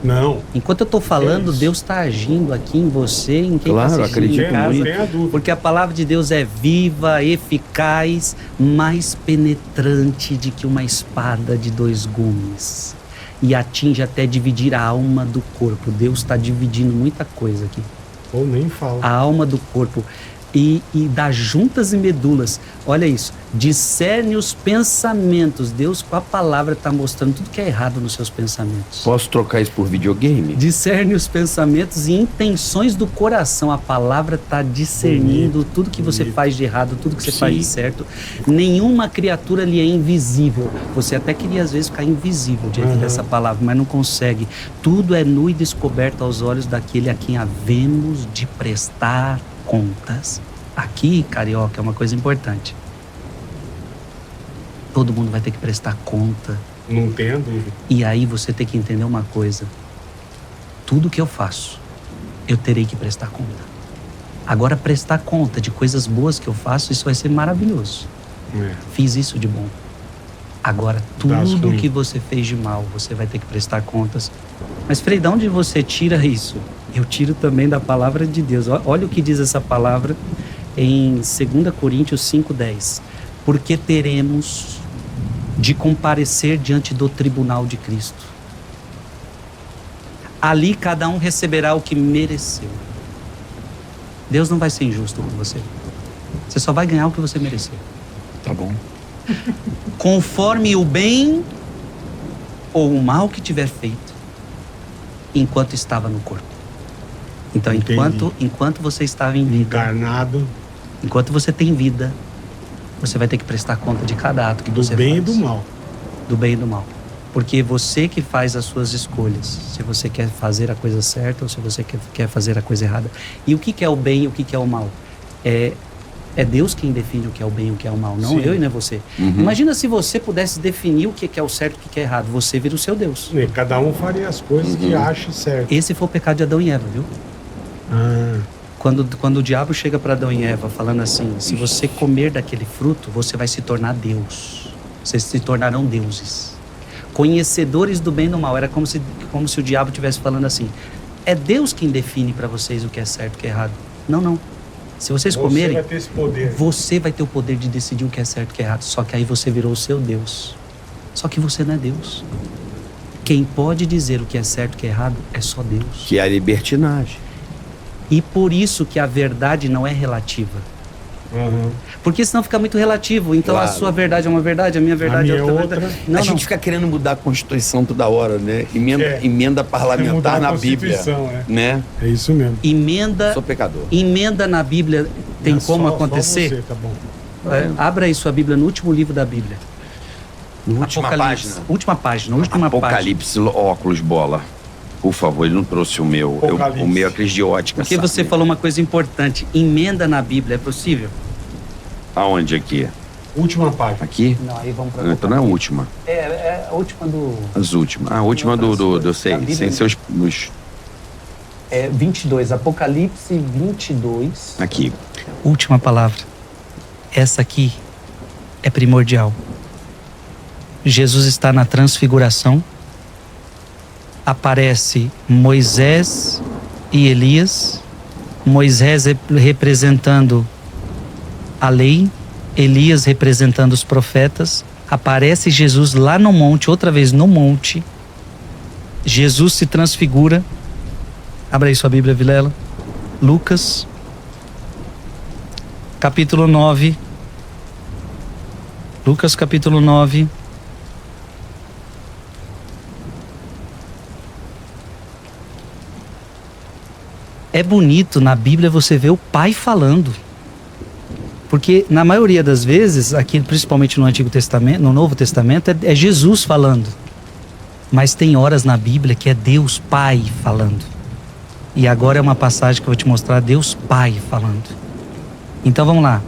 Não. Enquanto eu estou falando, isso. Deus está agindo aqui em você, em quem Claro, está assistindo em acredito casa. muito. Não tenha dúvida. Porque a palavra de Deus é viva, eficaz, mais penetrante do que uma espada de 2 gumes. E atinge até dividir a alma do corpo. Deus está dividindo muita coisa aqui. Ou nem fala. A alma do corpo. E das juntas e medulas. Olha isso. Discerne os pensamentos. Deus, com a palavra, está mostrando tudo que é errado nos seus pensamentos. Posso trocar isso por videogame? Discerne os pensamentos e intenções do coração. A palavra está discernindo tudo que você faz de errado, tudo que você faz de certo. Nenhuma criatura lhe é invisível. Você até queria às vezes ficar invisível diante dessa palavra, mas não consegue. Tudo é nu e descoberto aos olhos daquele a quem havemos de prestar contas. Aqui, carioca, é uma coisa importante. Todo mundo vai ter que prestar conta. Não tenha dúvida. E aí você tem que entender uma coisa. Tudo que eu faço, eu terei que prestar conta. Agora, prestar conta de coisas boas que eu faço, isso vai ser maravilhoso. Fiz isso de bom. Agora, tudo que você fez de mal, você vai ter que prestar contas. Mas, Frei, de onde você tira isso? Eu tiro também da palavra de Deus. Olha o que diz essa palavra em 2 Coríntios 5:10. Porque teremos de comparecer diante do tribunal de Cristo. Ali cada um receberá o que mereceu. Deus não vai ser injusto com você. Você só vai ganhar o que você mereceu. Tá bom. Conforme o bem ou o mal que tiver feito, enquanto estava no corpo. Então, enquanto você estava em vida, Encarnado. enquanto você tem vida, você vai ter que prestar conta de cada ato que Do você bem faz. e do mal. Do bem e do mal. Porque você que faz as suas escolhas. Se você quer fazer a coisa certa ou se você quer fazer a coisa errada. E o que é o bem e o que é o mal? É Deus quem define o que é o bem e o que é o mal, não Sim. eu e não é você. Imagina se você pudesse definir o que é o certo e o que é errado. Você vira o seu Deus. E cada um faria as coisas que acha certo. Esse foi o pecado de Adão e Eva, viu? Quando o diabo chega para Adão e Eva falando assim, se você comer daquele fruto, você vai se tornar Deus. Vocês se tornarão deuses. Conhecedores do bem e do mal. Era como se o diabo estivesse falando assim, é Deus quem define para vocês o que é certo e o que é errado. Não. Se vocês comerem, Você vai ter esse poder. você vai ter o poder de decidir o que é certo e o que é errado. Só que aí você virou o seu Deus. Só que você não é Deus. Quem pode dizer o que é certo e o que é errado é só Deus. Que é a libertinagem. E por isso que a verdade não é relativa. Porque senão fica muito relativo. Então Claro. a sua verdade é uma verdade, a minha verdade minha é outra é outra. verdade. Não, a gente não. fica querendo mudar a Constituição toda hora, né? Emenda Mudar parlamentar a na Bíblia. Constituição, Né? É isso mesmo. Sou pecador. Emenda na Bíblia tem É como só acontecer? você, tá bom. Abra aí sua Bíblia no último livro da Bíblia. Na última Apocalipse. página. Última página. Apocalipse, óculos, bola. Por favor, ele não trouxe o meu. Apocalipse. O meu é crise de ótica. Porque você sabe? falou uma coisa importante. Emenda na Bíblia, é possível? Aonde aqui? Última página. Aqui? Não, aí vamos pra Eu tô na última. É a última do... As últimas. A última do sei. Da Bíblia. Sem seus. É 22. Apocalipse 22. Aqui. Última palavra. Essa aqui é primordial. Jesus está na transfiguração. Aparece Moisés e Elias. Moisés representando a lei, Elias representando os profetas. Aparece Jesus lá no monte, outra vez no monte. Jesus se transfigura. Abra aí sua Bíblia, Vilela. Lucas, capítulo 9. Lucas, capítulo 9. É bonito na Bíblia você ver o Pai falando. Porque na maioria das vezes, aqui principalmente no Antigo Testamento, no Novo Testamento, é Jesus falando. Mas tem horas na Bíblia que é Deus Pai falando. E agora é uma passagem que eu vou te mostrar Deus Pai falando. Então vamos lá.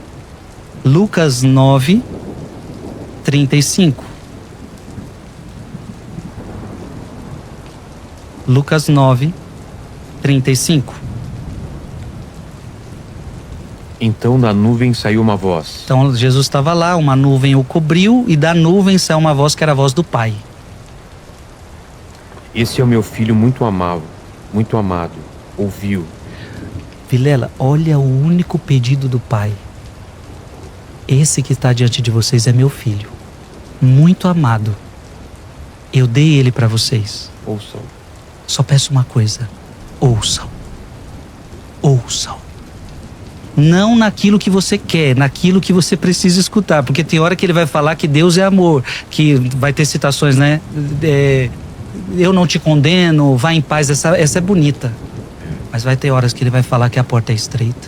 Lucas 9, 35. Lucas 9, 35. Então da nuvem saiu uma voz. Então Jesus estava lá, uma nuvem o cobriu e da nuvem saiu uma voz que era a voz do Pai. Esse é o meu filho muito amado. Ouviu. Vilela, olha o único pedido do Pai. Esse que está diante de vocês é meu filho, muito amado. Eu dei ele para vocês. Ouçam. Só peço uma coisa: ouçam. Ouçam. Não naquilo que você quer, naquilo que você precisa escutar. Porque tem hora que ele vai falar que Deus é amor, que vai ter citações, né? Eu não te condeno, vá em paz. Essa é bonita. Mas vai ter horas que ele vai falar que a porta é estreita.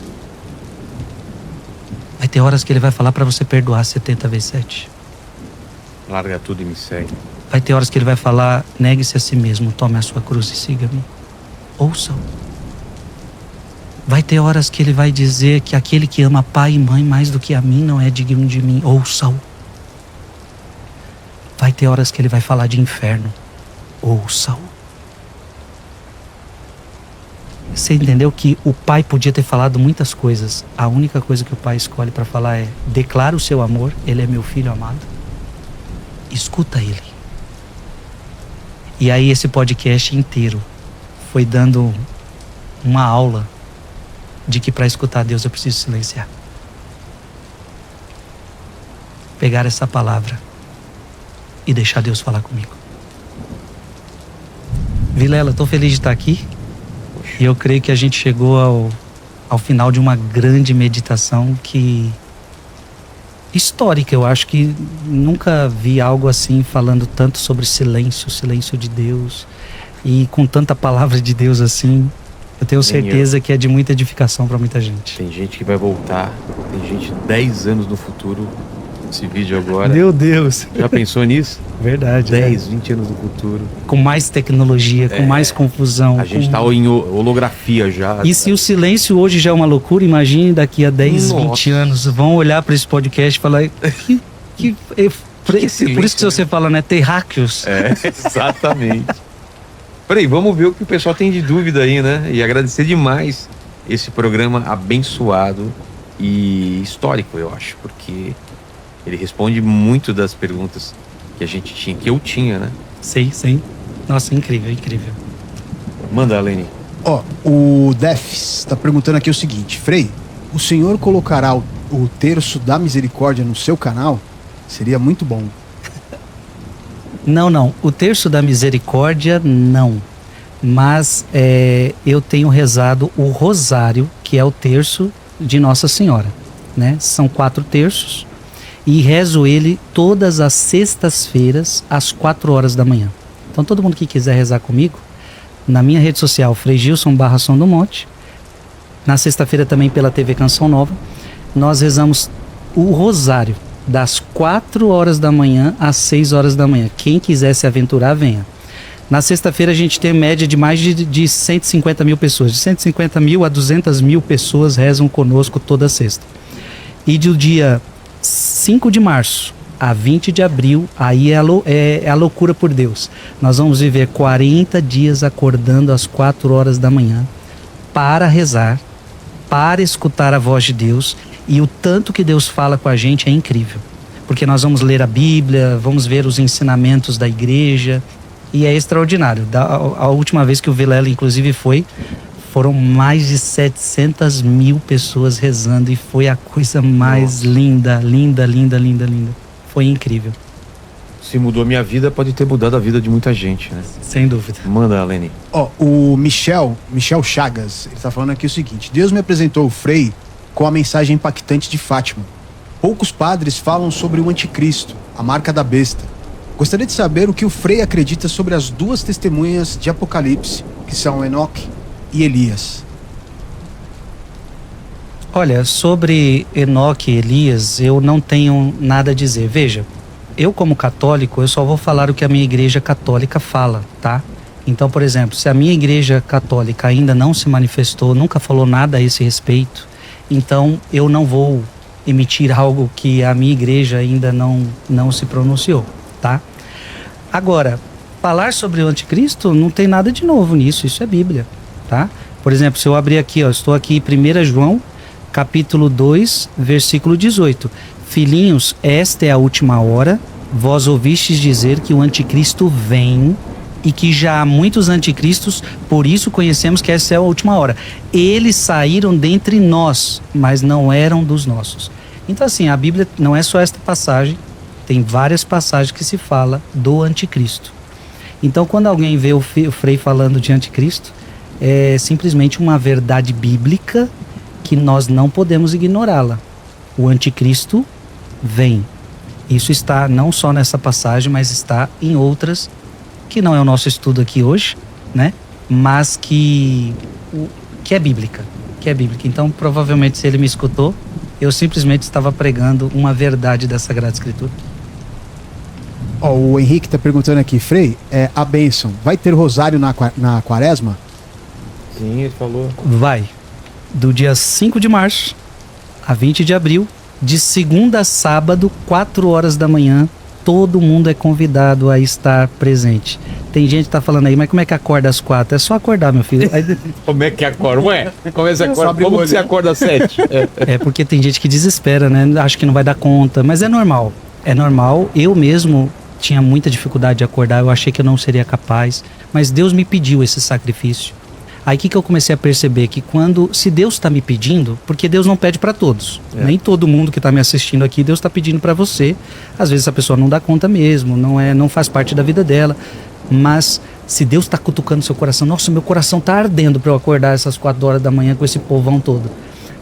Vai ter horas que ele vai falar para você perdoar 70 vezes 7. Larga tudo e me segue. Vai ter horas que ele vai falar: negue-se a si mesmo, tome a sua cruz e siga-me. Ouçam. Vai ter horas que ele vai dizer que aquele que ama pai e mãe mais do que a mim não é digno de mim. Ouçam. Vai ter horas que ele vai falar de inferno. Ouçam. Você entendeu que o pai podia ter falado muitas coisas. A única coisa que o pai escolhe para falar é: declara o seu amor, ele é meu filho amado. Escuta ele. E aí esse podcast inteiro foi dando uma aula de que para escutar Deus eu preciso silenciar. Pegar essa palavra e deixar Deus falar comigo. Vilela, estou feliz de estar aqui. E eu creio que a gente chegou ao final de uma grande meditação histórica. Eu acho que nunca vi algo assim falando tanto sobre silêncio, o silêncio de Deus, e com tanta palavra de Deus assim. Eu tenho certeza que é de muita edificação para muita gente. Tem gente que vai voltar, tem gente 10 anos no futuro, esse vídeo agora. Meu Deus! Já pensou nisso? Verdade. 10, 20 anos no futuro. Com mais tecnologia, com mais confusão. A gente tá em holografia já. E se o silêncio hoje já é uma loucura, imagine daqui a 10, 20 anos. Vão olhar para esse podcast e falar... Por isso que você fala, né? Terráqueos. Exatamente. Peraí, vamos ver o que o pessoal tem de dúvida aí, né? E agradecer demais esse programa abençoado e histórico, eu acho. Porque ele responde muito das perguntas que a gente tinha, que eu tinha, né? Sim. Nossa, incrível. Manda, Lene. O Defs tá perguntando aqui o seguinte: Frei, o senhor colocará o terço da misericórdia no seu canal? Seria muito bom. Não. O terço da misericórdia, não. Mas eu tenho rezado o rosário, que é o terço de Nossa Senhora, né? São 4 terços. E rezo ele todas as sextas-feiras, às 4 horas da manhã. Então todo mundo que quiser rezar comigo, na minha rede social, Frei Gilson / Som do Monte, na sexta-feira também pela TV Canção Nova, nós rezamos o rosário, das 4 horas da manhã às 6 horas da manhã. Quem quiser se aventurar, venha. Na sexta-feira a gente tem média de mais de 150 mil pessoas. De 150 mil a 200 mil pessoas rezam conosco toda sexta. E do dia 5 de março a 20 de abril, aí é a loucura por Deus. Nós vamos viver 40 dias acordando às 4 horas da manhã para rezar, para escutar a voz de Deus. E o tanto que Deus fala com a gente é incrível. Porque nós vamos ler a Bíblia, vamos ver os ensinamentos da igreja, e é extraordinário. A última vez que o Vilela, inclusive, foram mais de 700 mil pessoas rezando, e foi a coisa mais linda. Foi incrível. Se mudou minha vida, pode ter mudado a vida de muita gente, né? Sem dúvida. Manda, Lene. O Michel Chagas, ele tá falando aqui o seguinte: Deus me apresentou o Frei com a mensagem impactante de Fátima. Poucos padres falam sobre o anticristo, a marca da besta. Gostaria de saber o que o Frei acredita sobre as 2 testemunhas de Apocalipse, que são Enoque e Elias. Olha, sobre Enoque e Elias, eu não tenho nada a dizer. Veja, eu como católico, eu só vou falar o que a minha igreja católica fala, tá? Então, por exemplo, se a minha igreja católica ainda não se manifestou, nunca falou nada a esse respeito, então eu não vou emitir algo que a minha igreja ainda não se pronunciou, tá? Agora, falar sobre o anticristo não tem nada de novo nisso, isso é Bíblia, tá? Por exemplo, se eu abrir aqui, estou aqui em 1 João, capítulo 2, versículo 18. Filhinhos, esta é a última hora, vós ouvistes dizer que o anticristo vem e que já há muitos anticristos, por isso conhecemos que essa é a última hora. Eles saíram dentre nós, mas não eram dos nossos. Então assim, a Bíblia não é só esta passagem, tem várias passagens que se fala do anticristo. Então quando alguém vê o Frei falando de anticristo, é simplesmente uma verdade bíblica que nós não podemos ignorá-la. O anticristo vem. Isso está não só nessa passagem, mas está em outras, que não é o nosso estudo aqui hoje, né? Mas que é bíblica. Então, provavelmente, se ele me escutou, eu simplesmente estava pregando uma verdade da Sagrada Escritura. O Henrique está perguntando aqui, Frei, a bênção, vai ter rosário na quaresma? Sim, ele falou. Vai. Do dia 5 de março a 20 de abril, de segunda a sábado, 4 horas da manhã, todo mundo é convidado a estar presente. Tem gente que tá falando aí, mas como é que acorda às 4? É só acordar, meu filho. Aí... Como é que acorda? Ué, como é que você acorda? Como que você acorda às 7? É porque tem gente que desespera, né? Acho que não vai dar conta, mas é normal. É normal. Eu mesmo tinha muita dificuldade de acordar, eu achei que eu não seria capaz, mas Deus me pediu esse sacrifício. Aí que eu comecei a perceber que se Deus está me pedindo, porque Deus não pede para todos, nem todo mundo que está me assistindo aqui, Deus está pedindo para você. Às vezes a pessoa não dá conta mesmo, não faz parte da vida dela, mas se Deus está cutucando seu coração, nossa, meu coração está ardendo para eu acordar essas 4 horas da manhã com esse povão todo.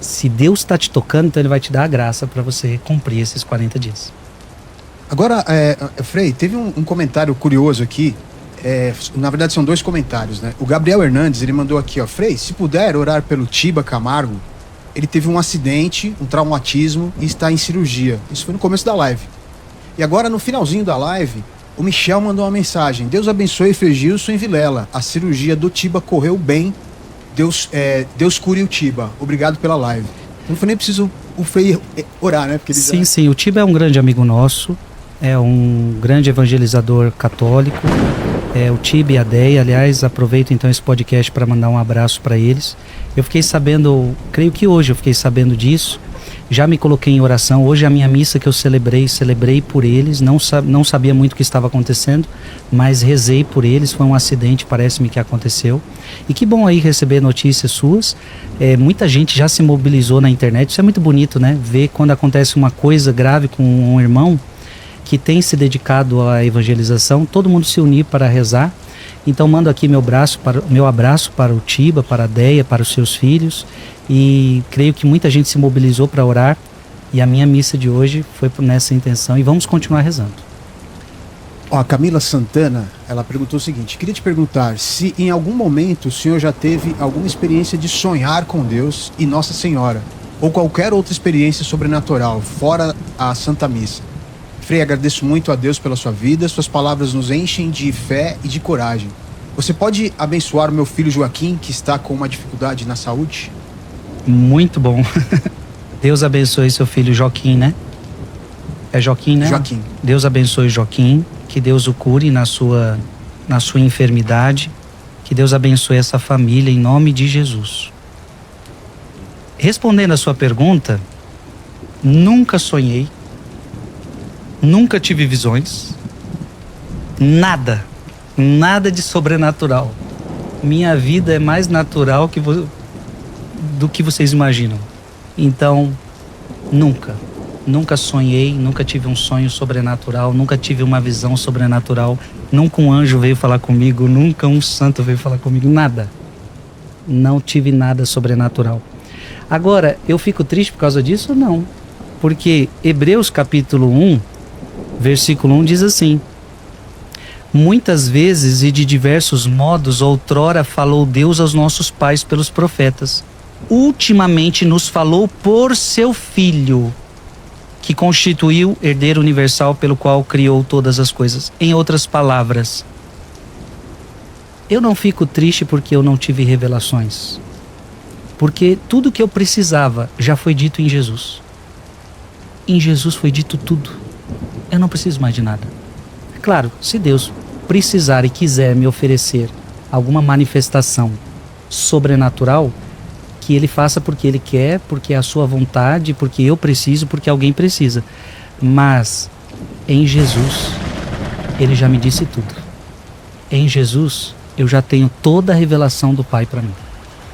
Se Deus está te tocando, então Ele vai te dar a graça para você cumprir esses 40 dias. Agora, Frei, teve um comentário curioso aqui. Na verdade são 2 comentários, né? O Gabriel Hernandes, ele mandou aqui, Frei, se puder orar pelo Tiba Camargo, ele teve um acidente, um traumatismo e está em cirurgia. Isso foi no começo da live. E agora no finalzinho da live, o Michel mandou uma mensagem: Deus abençoe Frei Gilson em Vilela, a cirurgia do Tiba correu bem, Deus cure o Tiba, obrigado pela live. Não foi nem preciso o Frei orar, né? Porque sim, o Tiba é um grande amigo nosso, é um grande evangelizador católico. O Tiba e a Deia, aliás, aproveito então esse podcast para mandar um abraço para eles. Eu fiquei sabendo, creio que hoje eu fiquei sabendo disso, já me coloquei em oração. Hoje a minha missa que eu celebrei por eles, não sabia muito o que estava acontecendo, mas rezei por eles, foi um acidente, parece-me que aconteceu. E que bom aí receber notícias suas. Muita gente já se mobilizou na internet, isso é muito bonito, né? Ver quando acontece uma coisa grave com um irmão que tem se dedicado à evangelização, todo mundo se unir para rezar. Então mando aqui meu abraço para o Tiba, para a Deia, para os seus filhos, e creio que muita gente se mobilizou para orar, e a minha missa de hoje foi nessa intenção, e vamos continuar rezando. A Camila Santana, ela perguntou o seguinte: queria te perguntar se em algum momento o senhor já teve alguma experiência de sonhar com Deus e Nossa Senhora, ou qualquer outra experiência sobrenatural, fora a Santa Missa. Frei, agradeço muito a Deus pela sua vida, suas palavras nos enchem de fé e de coragem. Você pode abençoar o meu filho Joaquim, que está com uma dificuldade na saúde? Muito bom. Deus abençoe seu filho Joaquim, né? É Joaquim, né? Joaquim. Deus abençoe Joaquim, que Deus o cure na sua enfermidade, que Deus abençoe essa família em nome de Jesus. Respondendo a sua pergunta, nunca sonhei, nunca tive visões, nada de sobrenatural. Minha vida é mais natural do que vocês imaginam. Então, nunca sonhei, nunca tive um sonho sobrenatural, nunca tive uma visão sobrenatural, nunca um anjo veio falar comigo, nunca um santo veio falar comigo, nada. Não tive nada sobrenatural. Agora, eu fico triste por causa disso? Não. Porque Hebreus capítulo 1, versículo 1 diz assim: muitas vezes e de diversos modos outrora falou Deus aos nossos pais pelos profetas. ultimamente nos falou por seu Filho, que constituiu herdeiro universal pelo qual criou todas as coisas. Em outras palavras, eu não fico triste porque eu não tive revelações, porque tudo que eu precisava já foi dito em Jesus. Em Jesus foi dito tudo. Eu não preciso mais de nada. É claro, se Deus precisar e quiser me oferecer alguma manifestação sobrenatural, que Ele faça porque Ele quer, porque é a sua vontade, porque eu preciso, porque alguém precisa. Mas em Jesus, Ele já me disse tudo. Em Jesus, eu já tenho toda a revelação do Pai para mim.